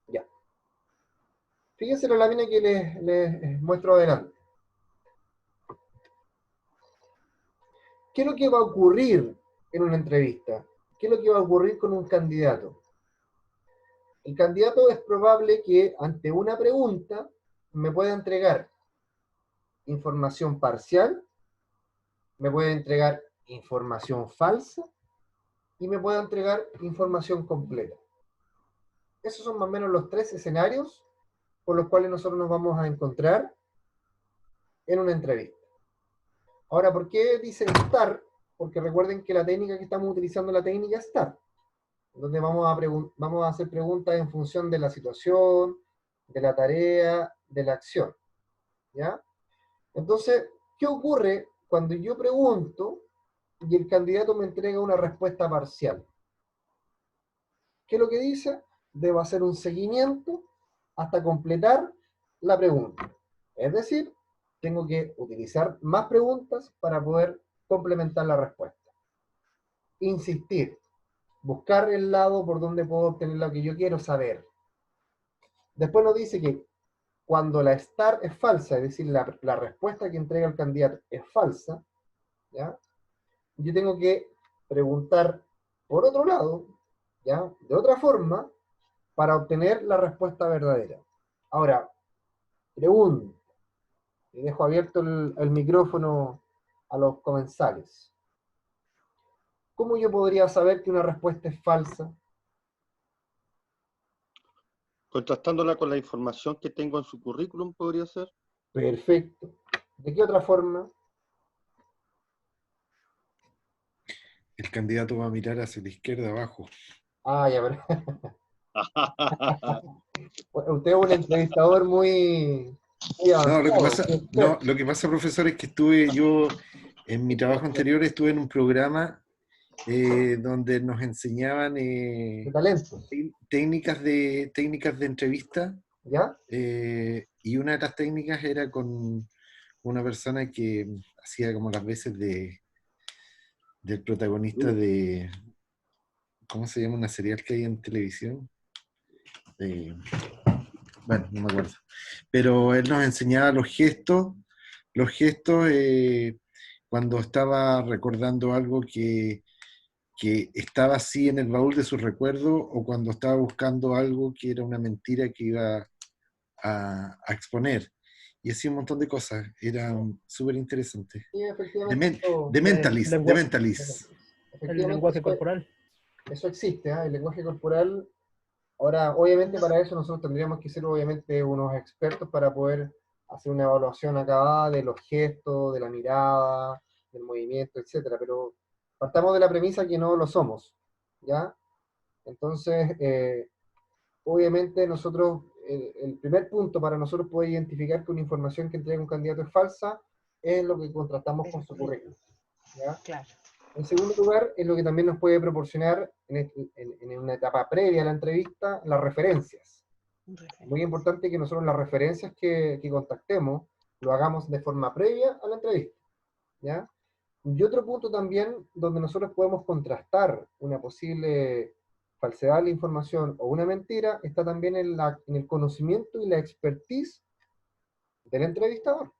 Ya. Fíjense la lámina que les muestro adelante. ¿Qué es lo que va a ocurrir en una entrevista? ¿Qué es lo que va a ocurrir con un candidato? El candidato es probable que ante una pregunta me pueda entregar información parcial, me pueda entregar información falsa y me pueda entregar información completa. Esos son más o menos los 3 escenarios por los cuales nosotros nos vamos a encontrar en una entrevista. Ahora, ¿por qué dice STAR? Porque recuerden que la técnica que estamos utilizando es la técnica STAR, donde vamos a hacer preguntas en función de la situación, de la tarea, de la acción. ¿Ya? Entonces, ¿qué ocurre cuando yo pregunto y el candidato me entrega una respuesta parcial? ¿Qué es lo que dice? Debo hacer un seguimiento hasta completar la pregunta. Es decir, tengo que utilizar más preguntas para poder complementar la respuesta. Insistir, buscar el lado por donde puedo obtener lo que yo quiero saber. Después nos dice que cuando la STAR es falsa, es decir, la respuesta que entrega el candidato es falsa, ¿ya? Yo tengo que preguntar por otro lado, ¿ya? De otra forma, para obtener la respuesta verdadera. Ahora, pregunto, y dejo abierto el micrófono a los comensales. ¿cómo yo podría saber que una respuesta es falsa? Contrastándola con la información que tengo en su currículum, podría ser. Perfecto. ¿De qué otra forma? El candidato va a mirar hacia la izquierda abajo. Ah, ya, pero usted es un entrevistador muy No, lo que avanzado, pasa, muy no, experto. lo que pasa, profesor, es que estuve yo, en mi trabajo anterior, estuve en un programa donde nos enseñaban De talentos, técnicas de entrevista, ¿ya? y una de las técnicas era con una persona que hacía como las veces del protagonista de, ¿cómo se llama? Una serial que hay en televisión. Bueno, no me acuerdo. Pero él nos enseñaba los gestos cuando estaba recordando algo que estaba así en el baúl de sus recuerdos, o cuando estaba buscando algo que era una mentira que iba a exponer. Y hacía un montón de cosas. Era súper interesante. Sí, De, efectivamente, men- de Mentalist, de Mentalist. El efectivamente lenguaje corporal. eso existe, ¿ah? El lenguaje corporal. Ahora, obviamente para eso nosotros tendríamos que ser obviamente unos expertos para poder hacer una evaluación acabada de los gestos, de la mirada, del movimiento, etcétera. Pero partamos de la premisa que no lo somos, ¿ya? Entonces, obviamente nosotros, el primer punto para nosotros poder identificar que una información que entrega un candidato es falsa es lo que contrastamos con su currículum, ¿ya? Claro. En segundo lugar, es lo que también nos puede proporcionar en una etapa previa a la entrevista, las referencias. Muy importante que nosotros las referencias que contactemos lo hagamos de forma previa a la entrevista, ¿ya? Y otro punto también donde nosotros podemos contrastar una posible falsedad de la información o una mentira, está también en el conocimiento y la expertise del entrevistador.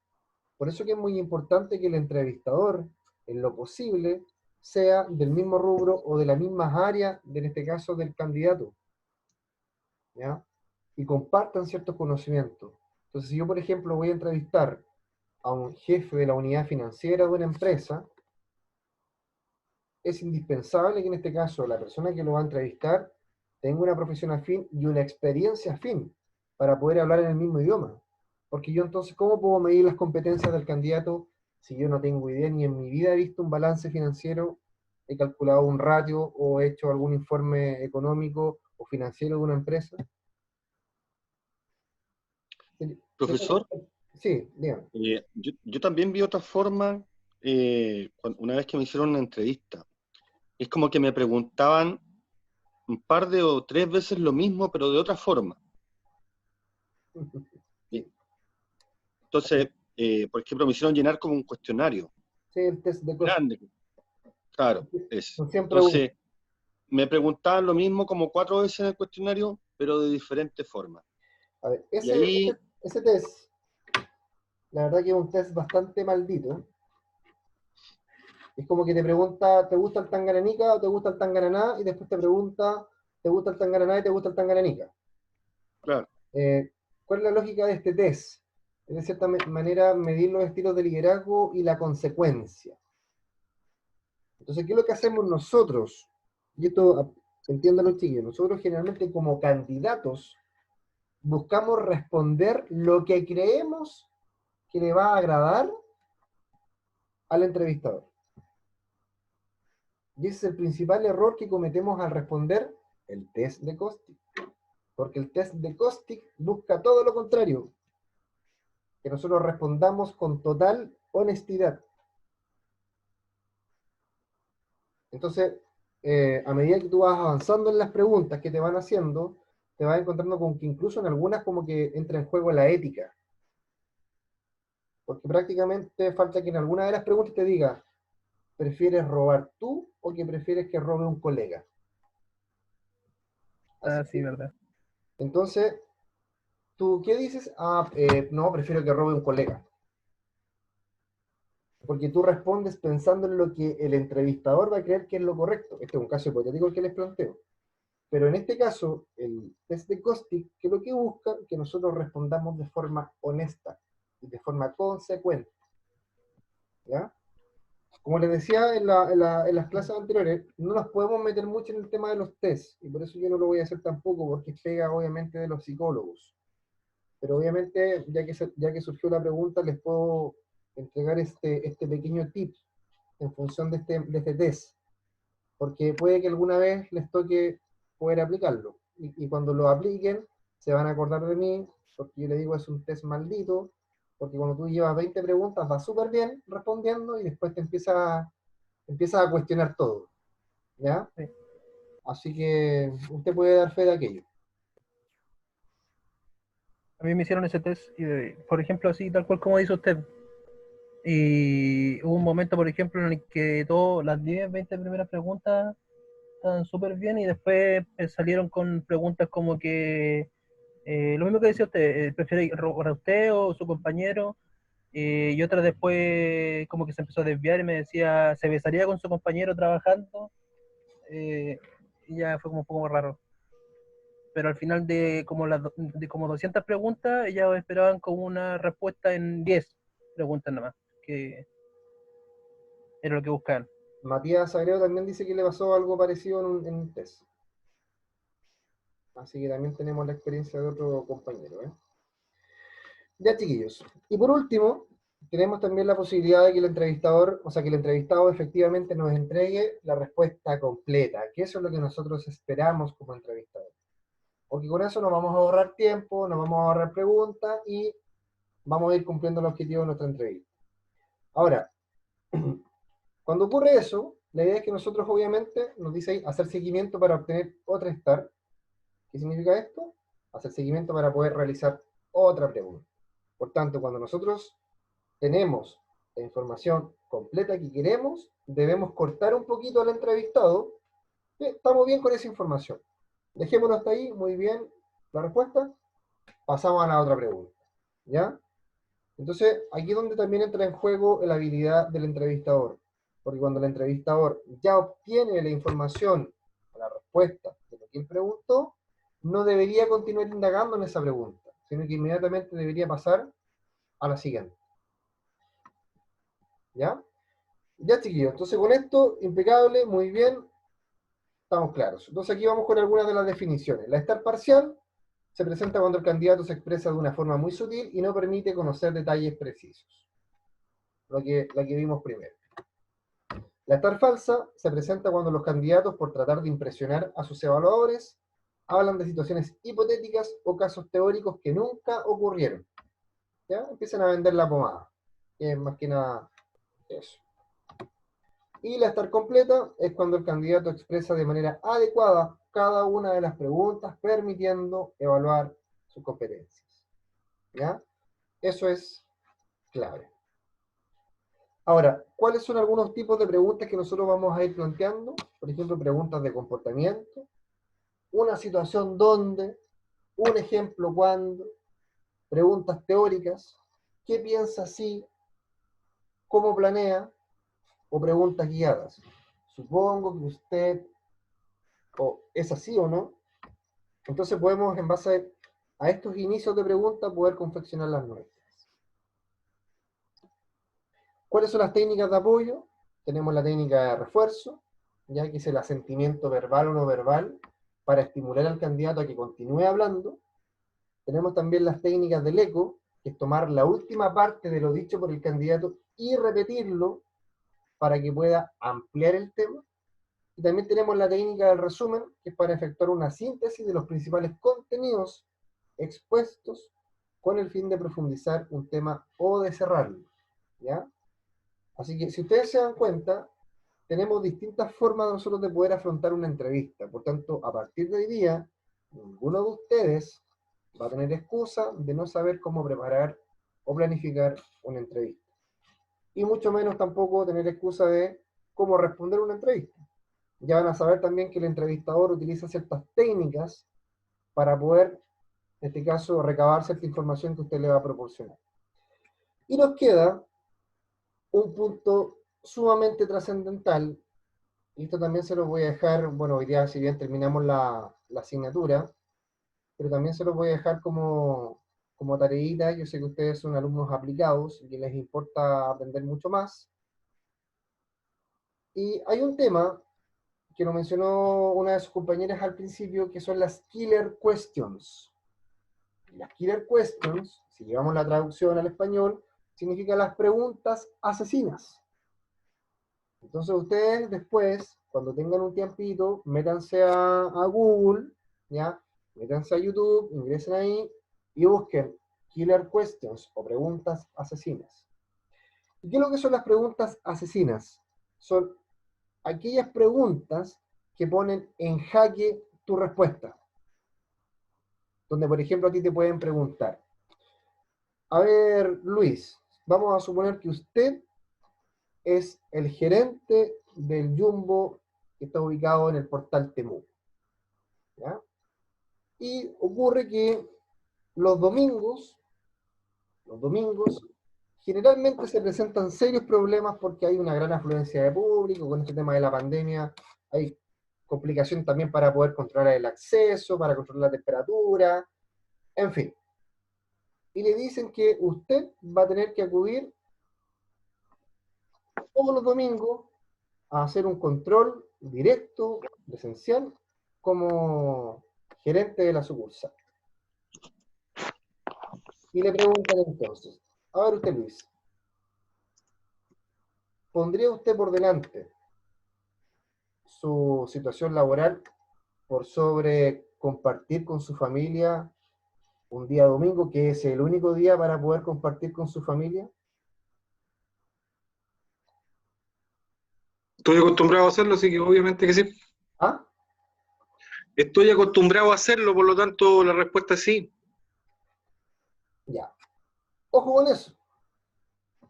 Por eso que es muy importante que el entrevistador, en lo posible, sea del mismo rubro o de la misma área, en este caso del candidato, ¿ya? Y compartan ciertos conocimientos. Entonces, si yo, por ejemplo, voy a entrevistar a un jefe de la unidad financiera de una empresa, es indispensable que en este caso la persona que lo va a entrevistar tenga una profesión afín y una experiencia afín para poder hablar en el mismo idioma. Porque yo entonces, ¿cómo puedo medir las competencias del candidato si yo no tengo idea ni en mi vida he visto un balance financiero, he calculado un ratio o he hecho algún informe económico o financiero de una empresa? Profesor, Sí, dígame. yo también vi otra forma una vez que me hicieron una entrevista. Es como que me preguntaban un par de o tres veces lo mismo, pero de otra forma. Entonces, por ejemplo, me hicieron llenar como un cuestionario. Sí, el test de cosas. Grande. Claro, es. Son 100 Entonces, preguntas. me preguntaban lo mismo como 4 veces en el cuestionario, pero de diferentes formas. A ver, Y ahí, ese test, la verdad que es un test bastante maldito. Es como que te pregunta, ¿te gusta el tangaranica o te gusta el tangaraná? Y después te pregunta, ¿te gusta el tangaraná y te gusta el tangaranica? claro, ¿Cuál es la lógica de este test? Es de cierta manera medir los estilos de liderazgo y la consecuencia. Entonces, ¿qué es lo que hacemos nosotros? Y esto, entiéndalo, chiquillos, nosotros generalmente como candidatos buscamos responder lo que creemos que le va a agradar al entrevistador. Y ese es el principal error que cometemos al responder el test de Kostick. Porque el test de Kostick busca todo lo contrario, que nosotros respondamos con total honestidad. Entonces, a medida que tú vas avanzando en las preguntas que te van haciendo, te vas encontrando con que incluso en algunas como que entra en juego la ética. Porque prácticamente falta que en alguna de las preguntas te diga, ¿prefieres robar tú o que prefieres que robe un colega? Así Sí, que, verdad. entonces, ¿tú qué dices? No, prefiero que robe un colega. Porque tú respondes pensando en lo que el entrevistador va a creer que es lo correcto. Este es un caso hipotético el que les planteo. Pero en este caso, el test de Kostick, que lo que busca que nosotros respondamos de forma honesta y de forma consecuente. ¿Ya? Como les decía en las clases anteriores, no nos podemos meter mucho en el tema de los test, y por eso yo no lo voy a hacer tampoco, porque pega obviamente de los psicólogos. Pero obviamente, ya que surgió la pregunta, les puedo entregar este pequeño tip en función de este test, porque puede que alguna vez les toque poder aplicarlo, y cuando lo apliquen, se van a acordar de mí, porque yo les digo, es un test maldito, porque cuando tú llevas 20 preguntas, vas súper bien respondiendo, y después empiezas a cuestionar todo, ¿ya? Sí. Así que usted puede dar fe de aquello. A mí me hicieron ese test, y, por ejemplo, así, tal cual como dice usted. Y hubo un momento, por ejemplo, en el que todas las 10, 20 primeras preguntas estaban súper bien y después salieron con preguntas como que, lo mismo que decía usted, ¿prefiere robar a usted o su compañero? Y otra después como que se empezó a desviar y me decía, ¿se besaría con su compañero trabajando? Y ya fue como un poco raro. Pero al final de como 200 preguntas, ellas esperaban como una respuesta en 10 preguntas nada más, que era lo que buscaban. Matías Agrego también dice que le pasó algo parecido en un test. Así que también tenemos la experiencia de otro compañero, ¿eh? Ya, chiquillos. Y por último, tenemos también la posibilidad de que el entrevistador, o sea, que el entrevistado efectivamente nos entregue la respuesta completa, que eso es lo que nosotros esperamos como entrevistador. Porque con eso nos vamos a ahorrar tiempo, nos vamos a ahorrar preguntas y vamos a ir cumpliendo el objetivo de nuestra entrevista. Ahora, cuando ocurre eso, la idea es que nosotros obviamente, nos dice ahí, hacer seguimiento para obtener otra STAR. ¿Qué significa esto? Hacer seguimiento para poder realizar otra pregunta. Por tanto, cuando nosotros tenemos la información completa que queremos, debemos cortar un poquito al entrevistado. Estamos bien con esa información. Dejémoslo hasta ahí, muy bien la respuesta. Pasamos a la otra pregunta. ¿Ya? Entonces, aquí es donde también entra en juego la habilidad del entrevistador. Porque cuando el entrevistador ya obtiene la información, la respuesta de lo que él preguntó, no debería continuar indagando en esa pregunta, sino que inmediatamente debería pasar a la siguiente. ¿Ya? Ya, chiquillos. Entonces, con esto, impecable, muy bien, estamos claros. Entonces, aquí vamos con algunas de las definiciones. La STAR parcial se presenta cuando el candidato se expresa de una forma muy sutil y no permite conocer detalles precisos. La que vimos primero. La STAR falsa se presenta cuando los candidatos, por tratar de impresionar a sus evaluadores, hablan de situaciones hipotéticas o casos teóricos que nunca ocurrieron. ¿Ya? Empiezan a vender la pomada, que es más que nada eso. Y la STAR completa es cuando el candidato expresa de manera adecuada cada una de las preguntas, permitiendo evaluar sus competencias. ¿Ya? Eso es clave. Ahora, ¿cuáles son algunos tipos de preguntas que nosotros vamos a ir planteando? Por ejemplo, preguntas de comportamiento, una situación donde, un ejemplo cuando, preguntas teóricas, ¿qué piensa si, cómo planea? O preguntas guiadas. Supongo que usted, o es así o no. Entonces podemos, en base a estos inicios de preguntas, poder confeccionar las nuestras. ¿Cuáles son las técnicas de apoyo? Tenemos la técnica de refuerzo, ya que es el asentimiento verbal o no verbal, para estimular al candidato a que continúe hablando. Tenemos también las técnicas del eco, que es tomar la última parte de lo dicho por el candidato y repetirlo para que pueda ampliar el tema. Y también tenemos la técnica del resumen, que es para efectuar una síntesis de los principales contenidos expuestos con el fin de profundizar un tema o de cerrarlo. ¿Ya? Así que si ustedes se dan cuenta, tenemos distintas formas de nosotros de poder afrontar una entrevista. Por tanto, a partir de hoy día, ninguno de ustedes va a tener excusa de no saber cómo preparar o planificar una entrevista. Y mucho menos tampoco tener excusa de cómo responder una entrevista. Ya van a saber también que el entrevistador utiliza ciertas técnicas para poder, en este caso, recabar cierta información que usted le va a proporcionar. Y nos queda un punto sumamente trascendental, y esto también se lo voy a dejar, bueno, hoy día si bien terminamos la asignatura, pero también se los voy a dejar como tareita. Yo sé que ustedes son alumnos aplicados y que les importa aprender mucho más. Y hay un tema que lo mencionó una de sus compañeras al principio, que son las killer questions. Las killer questions, si llevamos la traducción al español, significa las preguntas asesinas. Entonces ustedes después, cuando tengan un tiempito, métanse a Google, ¿ya? Métanse a YouTube, ingresen ahí y busquen killer questions o preguntas asesinas. ¿Y qué es lo que son las preguntas asesinas? Son aquellas preguntas que ponen en jaque tu respuesta. Donde, por ejemplo, a ti te pueden preguntar, a ver, Luis, vamos a suponer que usted es el gerente del Jumbo que está ubicado en el portal Temu. ¿Ya? Y ocurre que los domingos, generalmente se presentan serios problemas porque hay una gran afluencia de público, con este tema de la pandemia hay complicación también para poder controlar el acceso, para controlar la temperatura, en fin. Y le dicen que usted va a tener que acudir todos los domingos a hacer un control directo, presencial, como gerente de la sucursal. Y le preguntan entonces, a ver usted Luis, ¿pondría usted por delante su situación laboral por sobre compartir con su familia un día domingo, que es el único día para poder compartir con su familia? Estoy acostumbrado a hacerlo, así que obviamente que sí. ¿Ah? Estoy acostumbrado a hacerlo, por lo tanto la respuesta es sí. Ya. Ojo con eso.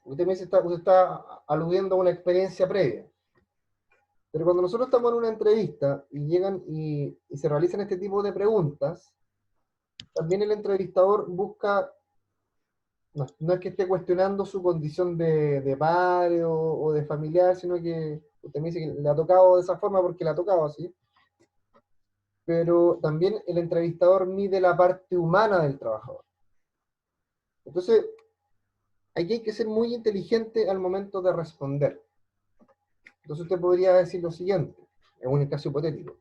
Usted me dice, usted está aludiendo a una experiencia previa. Pero cuando nosotros estamos en una entrevista y llegan y se realizan este tipo de preguntas, también el entrevistador busca, no es que esté cuestionando su condición de padre o de familiar, sino que usted me dice que le ha tocado de esa forma porque le ha tocado así. Pero también el entrevistador mide la parte humana del trabajador. Entonces, aquí hay que ser muy inteligente al momento de responder. Entonces usted podría decir lo siguiente, en un caso hipotético.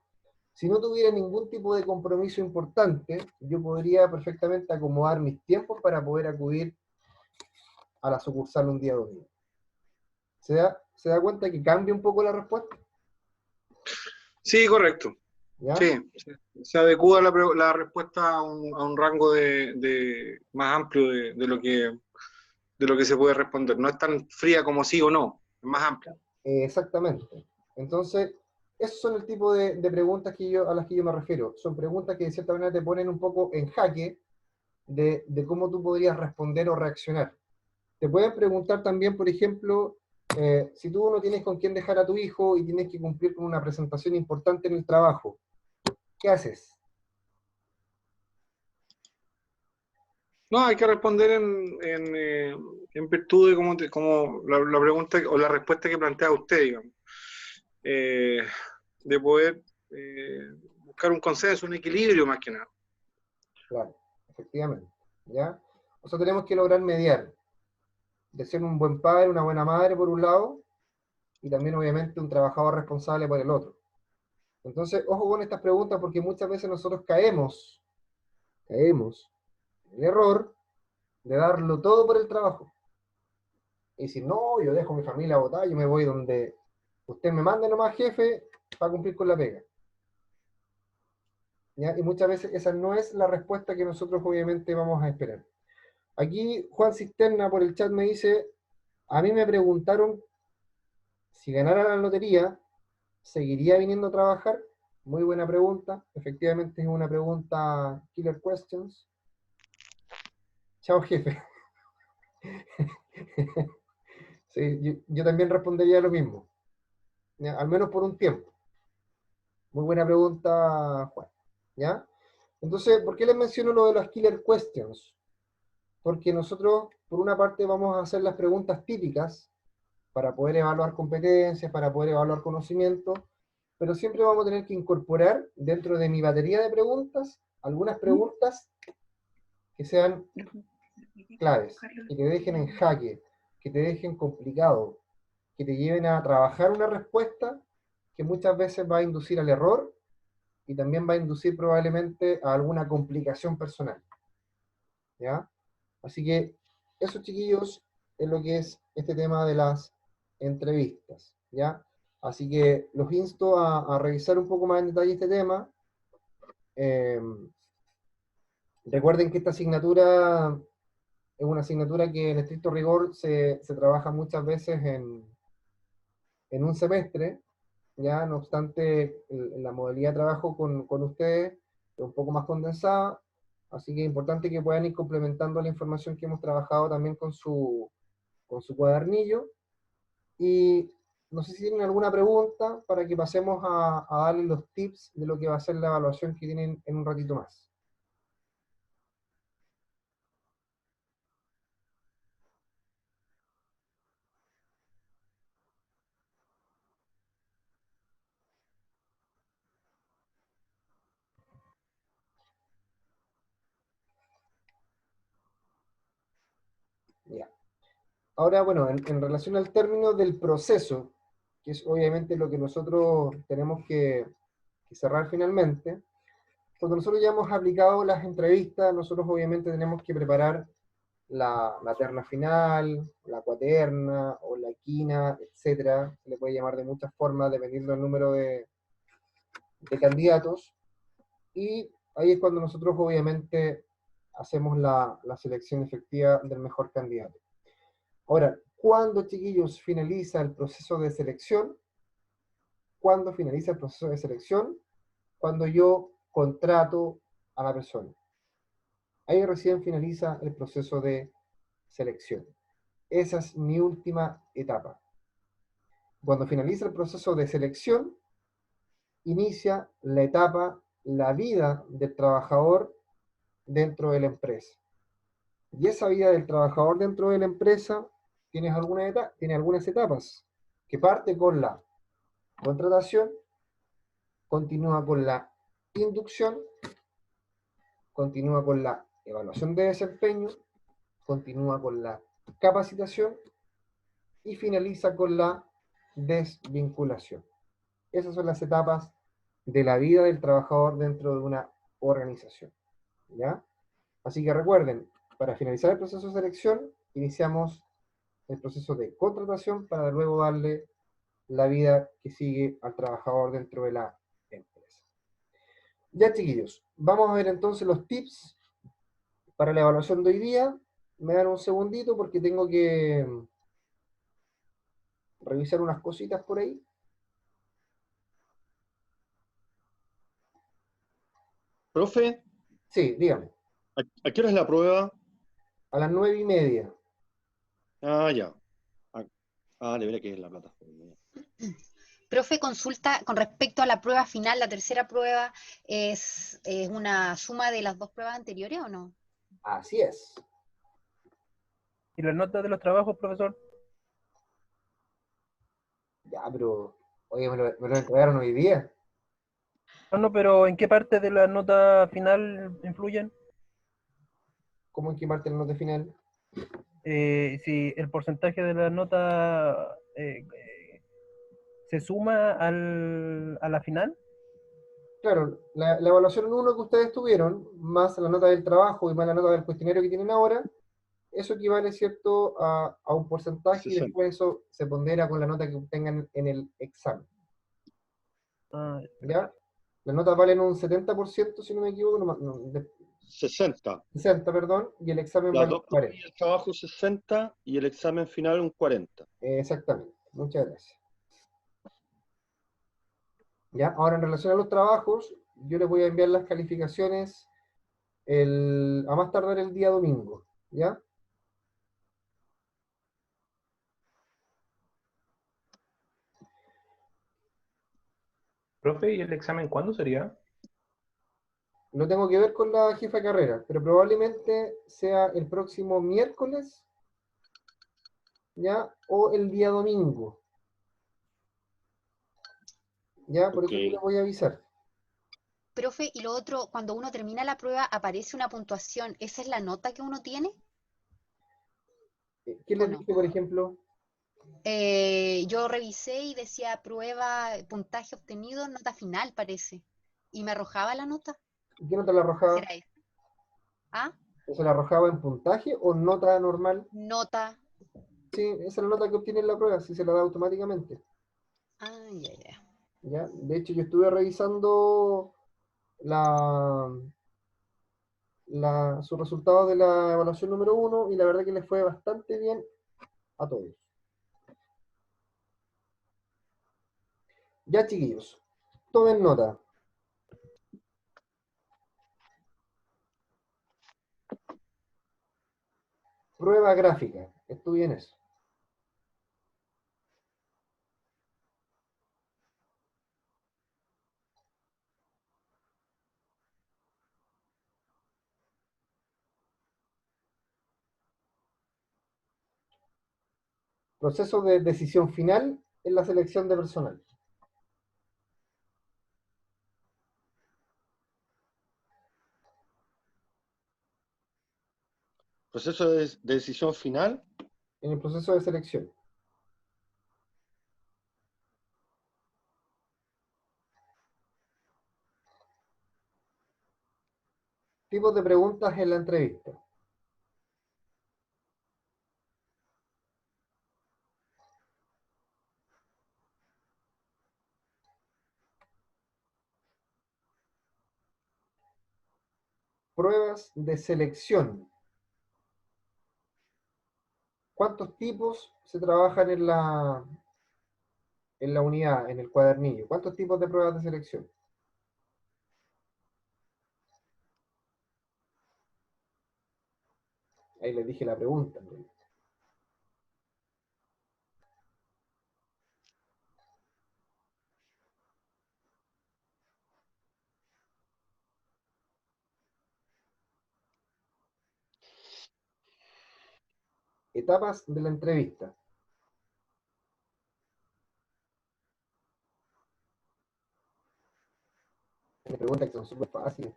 Si no tuviera ningún tipo de compromiso importante, yo podría perfectamente acomodar mis tiempos para poder acudir a la sucursal un día domingo. ¿Se da cuenta que cambia un poco la respuesta? Sí, correcto. ¿Ya? Sí, se adecua la respuesta a un rango más amplio de lo que se puede responder. No es tan fría como sí o no, es más amplia. Exactamente. Entonces, esos son el tipo de preguntas a las que yo me refiero. Son preguntas que de cierta manera te ponen un poco en jaque de cómo tú podrías responder o reaccionar. Te pueden preguntar también, por ejemplo, si tú no tienes con quién dejar a tu hijo y tienes que cumplir con una presentación importante en el trabajo, ¿qué haces? No, hay que responder en virtud de como la pregunta o la respuesta que plantea usted, digamos. De poder buscar un consenso, un equilibrio más que nada. Claro, efectivamente. ¿Ya? O sea, tenemos que lograr mediar, de ser un buen padre, una buena madre por un lado, y también obviamente un trabajador responsable por el otro. Entonces, ojo con estas preguntas porque muchas veces nosotros caemos en el error de darlo todo por el trabajo. Y decir, no, yo dejo mi familia botada, yo me voy donde usted me mande nomás, jefe, para cumplir con la pega. ¿Ya? Y muchas veces esa no es la respuesta que nosotros obviamente vamos a esperar. Aquí Juan Cisterna por el chat me dice, a mí me preguntaron si ganara la lotería, ¿seguiría viniendo a trabajar? Muy buena pregunta. Efectivamente es una pregunta killer questions. Chao, jefe. Sí, yo también respondería lo mismo. ¿Ya? Al menos por un tiempo. Muy buena pregunta, Juan. ¿Ya? Entonces, ¿por qué les menciono lo de las killer questions? Porque nosotros, por una parte, vamos a hacer las preguntas típicas para poder evaluar competencias, para poder evaluar conocimiento, pero siempre vamos a tener que incorporar dentro de mi batería de preguntas algunas preguntas que sean claves, que te dejen en jaque, que te dejen complicado, que te lleven a trabajar una respuesta que muchas veces va a inducir al error y también va a inducir probablemente a alguna complicación personal. ¿Ya? Así que eso, chiquillos, es lo que es este tema de las entrevistas. ¿Ya? Así que los insto a revisar un poco más en detalle este tema. Recuerden que esta asignatura es una asignatura que en estricto rigor se trabaja muchas veces en un semestre, ya no obstante la modalidad de trabajo con ustedes es un poco más condensada, así que es importante que puedan ir complementando la información que hemos trabajado también con su cuadernillo. Y no sé si tienen alguna pregunta para que pasemos a darles los tips de lo que va a ser la evaluación que tienen en un ratito más. Ya. Ahora, bueno, en relación al término del proceso, que es obviamente lo que nosotros tenemos que cerrar finalmente, cuando nosotros ya hemos aplicado las entrevistas, nosotros obviamente tenemos que preparar la terna final, la cuaterna, o la quina, etcétera. Se le puede llamar de muchas formas, dependiendo del número de candidatos. Y ahí es cuando nosotros obviamente hacemos la selección efectiva del mejor candidato. Ahora, ¿cuándo, chiquillos, finaliza el proceso de selección? ¿Cuándo finaliza el proceso de selección? Cuando yo contrato a la persona. Ahí recién finaliza el proceso de selección. Esa es mi última etapa. Cuando finaliza el proceso de selección, inicia la etapa, la vida del trabajador dentro de la empresa. Y esa vida del trabajador dentro de la empresa tiene algunas etapas, que parte con la contratación, continúa con la inducción, continúa con la evaluación de desempeño, continúa con la capacitación y finaliza con la desvinculación. Esas son las etapas de la vida del trabajador dentro de una organización. ¿Ya? Así que recuerden, para finalizar el proceso de selección, iniciamos el proceso de contratación para luego darle la vida que sigue al trabajador dentro de la empresa. Ya, chiquillos, vamos a ver entonces los tips para la evaluación de hoy día. Me dan un segundito porque tengo que revisar unas cositas por ahí. Profe, Sí, dígame. ¿a qué hora es la prueba? A las 9:30. Ah, ya. Debería que es la plataforma. Profe, consulta con respecto a la prueba final, la tercera prueba, ¿es una suma de las dos pruebas anteriores o no? Así es. ¿Y las notas de los trabajos, profesor? Ya, pero, oye, me lo entregaron hoy día. No, pero ¿en qué parte de la nota final influyen? ¿Cómo en qué parte de la nota final? Si el porcentaje de la nota se suma a la final. Claro, la evaluación 1 que ustedes tuvieron, más la nota del trabajo y más la nota del cuestionario que tienen ahora, eso equivale, ¿cierto?, a un porcentaje 60. y después eso se pondera con la nota que obtengan en el examen. ¿Ya? Las notas valen un 70%, si no me equivoco, 60. 60, perdón, y el examen Las vale dos 40. y el trabajo 60 y el examen final un 40. Exactamente, muchas gracias. ¿Ya? Ahora, en relación a los trabajos, yo les voy a enviar las calificaciones a más tardar el día domingo, ¿ya? Profe, ¿y el examen cuándo sería? No tengo que ver con la jefa de carrera, pero probablemente sea el próximo miércoles, ¿ya? O el día domingo. ¿Ya? Por eso yo les voy a avisar. Profe, y lo otro, cuando uno termina la prueba aparece una puntuación, ¿esa es la nota que uno tiene? ¿Qué les dije, por ejemplo? Yo revisé y decía prueba, puntaje obtenido, nota final, parece. Y me arrojaba la nota. ¿Y qué nota le arrojaba? ¿Será eso? ¿Ah? ¿Se la arrojaba en puntaje o nota normal? Nota. Sí, esa es la nota que obtiene en la prueba, si se la da automáticamente. Ah, ya, ya. ¿Ya? De hecho, yo estuve revisando sus resultados de la evaluación número 1 y la verdad que les fue bastante bien a todos. Ya, chiquillos, tomen nota. Prueba gráfica, estudien eso. Proceso de decisión final en la selección de personal. Proceso de decisión final. En el proceso de selección. Tipos de preguntas en la entrevista. Pruebas de selección. ¿Cuántos tipos se trabajan en la unidad, en el cuadernillo? ¿Cuántos tipos de pruebas de selección? Ahí les dije la pregunta. Etapas de la entrevista. Me preguntas que son súper fáciles.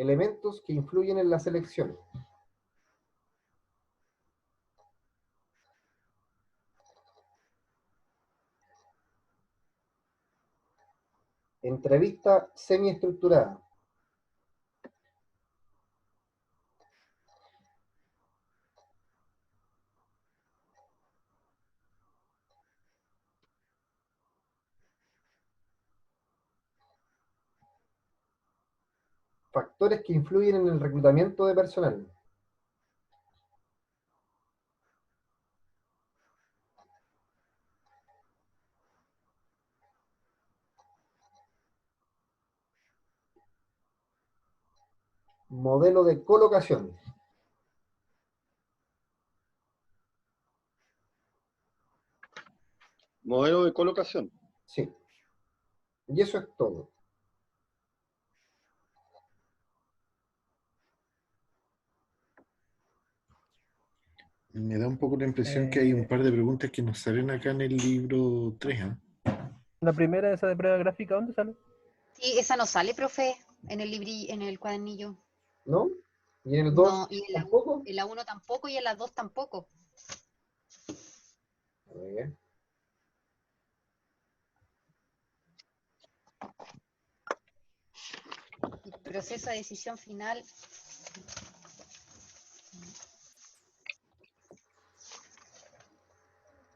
Elementos que influyen en la selección. Entrevista semiestructurada. Factores que influyen en el reclutamiento de personal. Modelo de colocación. Modelo de colocación. Sí. Y eso es todo. Me da un poco la impresión que hay un par de preguntas que nos salen acá en el libro 3. La primera, esa de prueba gráfica, ¿dónde sale? Sí, esa no sale, profe, en el en el cuadernillo. ¿No? ¿Y en el 2 No, y tampoco? en la 1 tampoco y en la 2 tampoco. A ver. Y proceso de decisión final.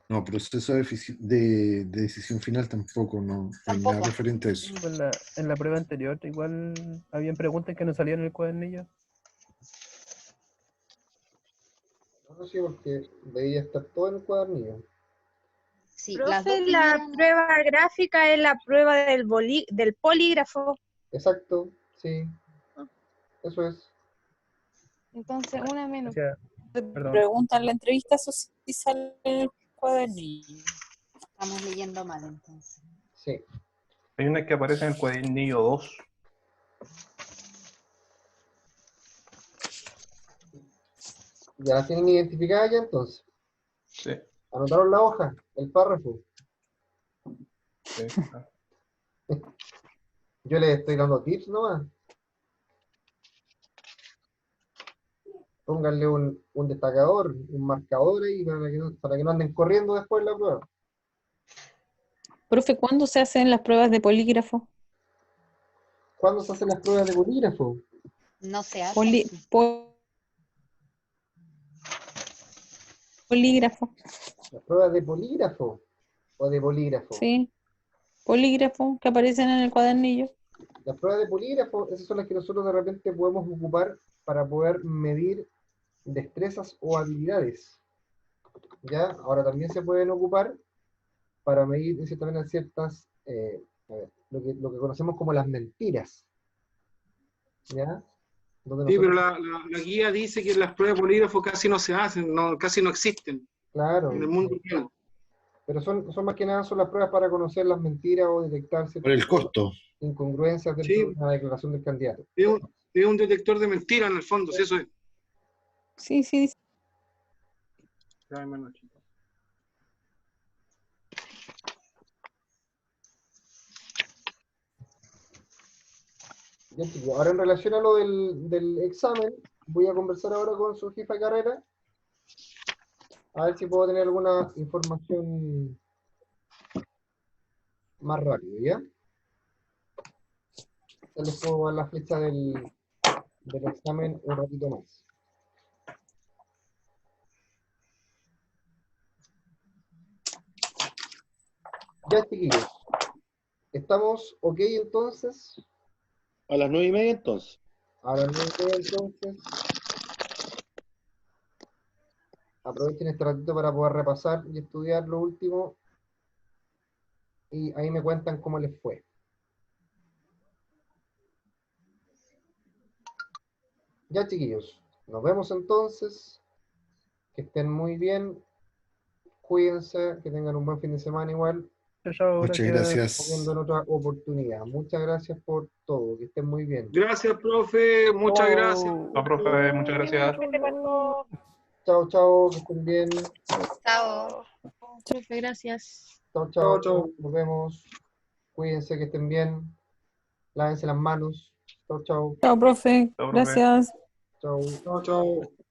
No, proceso de decisión final tampoco, no hay nada Tampoco. referente a eso. En la prueba anterior igual habían preguntas que no salían en el cuadernillo. No sé porque debería estar todo en el cuadernillo. Sí, las dos Profe, la primeras no. prueba gráfica es la prueba del polígrafo. Exacto, sí. Eso es. Entonces, una menos. Perdón. Pregunta en la entrevista, eso sí sale en el cuadernillo. Estamos leyendo mal entonces. Sí. Hay una que aparece en el cuadernillo 2. Ya las tienen identificadas ya entonces. Sí. Anotaron la hoja, el párrafo. Sí. Yo les estoy dando tips nomás. Pónganle un destacador, un marcador ahí para que no anden corriendo después la prueba. Profe, ¿cuándo se hacen las pruebas de polígrafo? ¿Cuándo se hacen las pruebas de polígrafo? No se hace. Polígrafo. ¿Las pruebas de polígrafo o de bolígrafo? Sí. Polígrafo, que aparecen en el cuadernillo. Las pruebas de polígrafo, esas son las que nosotros de repente podemos ocupar para poder medir destrezas o habilidades. ¿Ya? Ahora también se pueden ocupar para medir de cierta manera ciertas, lo que conocemos como las mentiras. ¿Ya? Donde Sí, pero nosotros, la guía dice que las pruebas de polígrafo casi no se hacen, casi no existen claro, en el mundo real. pero son más que nada son las pruebas para conocer las mentiras o detectar Por el costo. incongruencias dentro Sí. de una declaración del candidato. Es un detector de mentiras en el fondo, sí, eso es. Sí, sí. Ya, chicos, ahora en relación a lo del examen, voy a conversar ahora con su jefa de carrera, a ver si puedo tener alguna información más rápido, ¿ya? Ya les puedo dar la fecha del examen un ratito más. Ya, chiquillos. ¿Estamos ok entonces? A las 9:30 entonces. A las 9:30 entonces. Aprovechen este ratito para poder repasar y estudiar lo último. Y ahí me cuentan cómo les fue. Ya, chiquillos. Nos vemos entonces. Que estén muy bien. Cuídense, que tengan un buen fin de semana igual. Muchas gracias. Viendo en otra oportunidad. Muchas gracias por todo. Que estén muy bien. Gracias, profe. Muchas gracias. No, profe, muchas gracias. Chao, chao. Que estén bien. Chao. Profe, gracias. Chao, chao. Chao. Nos vemos. Cuídense, que estén bien. Lávense las manos. Chao, chao. Chao, profe. Chao, profe. Gracias. Chao. Chao, chao.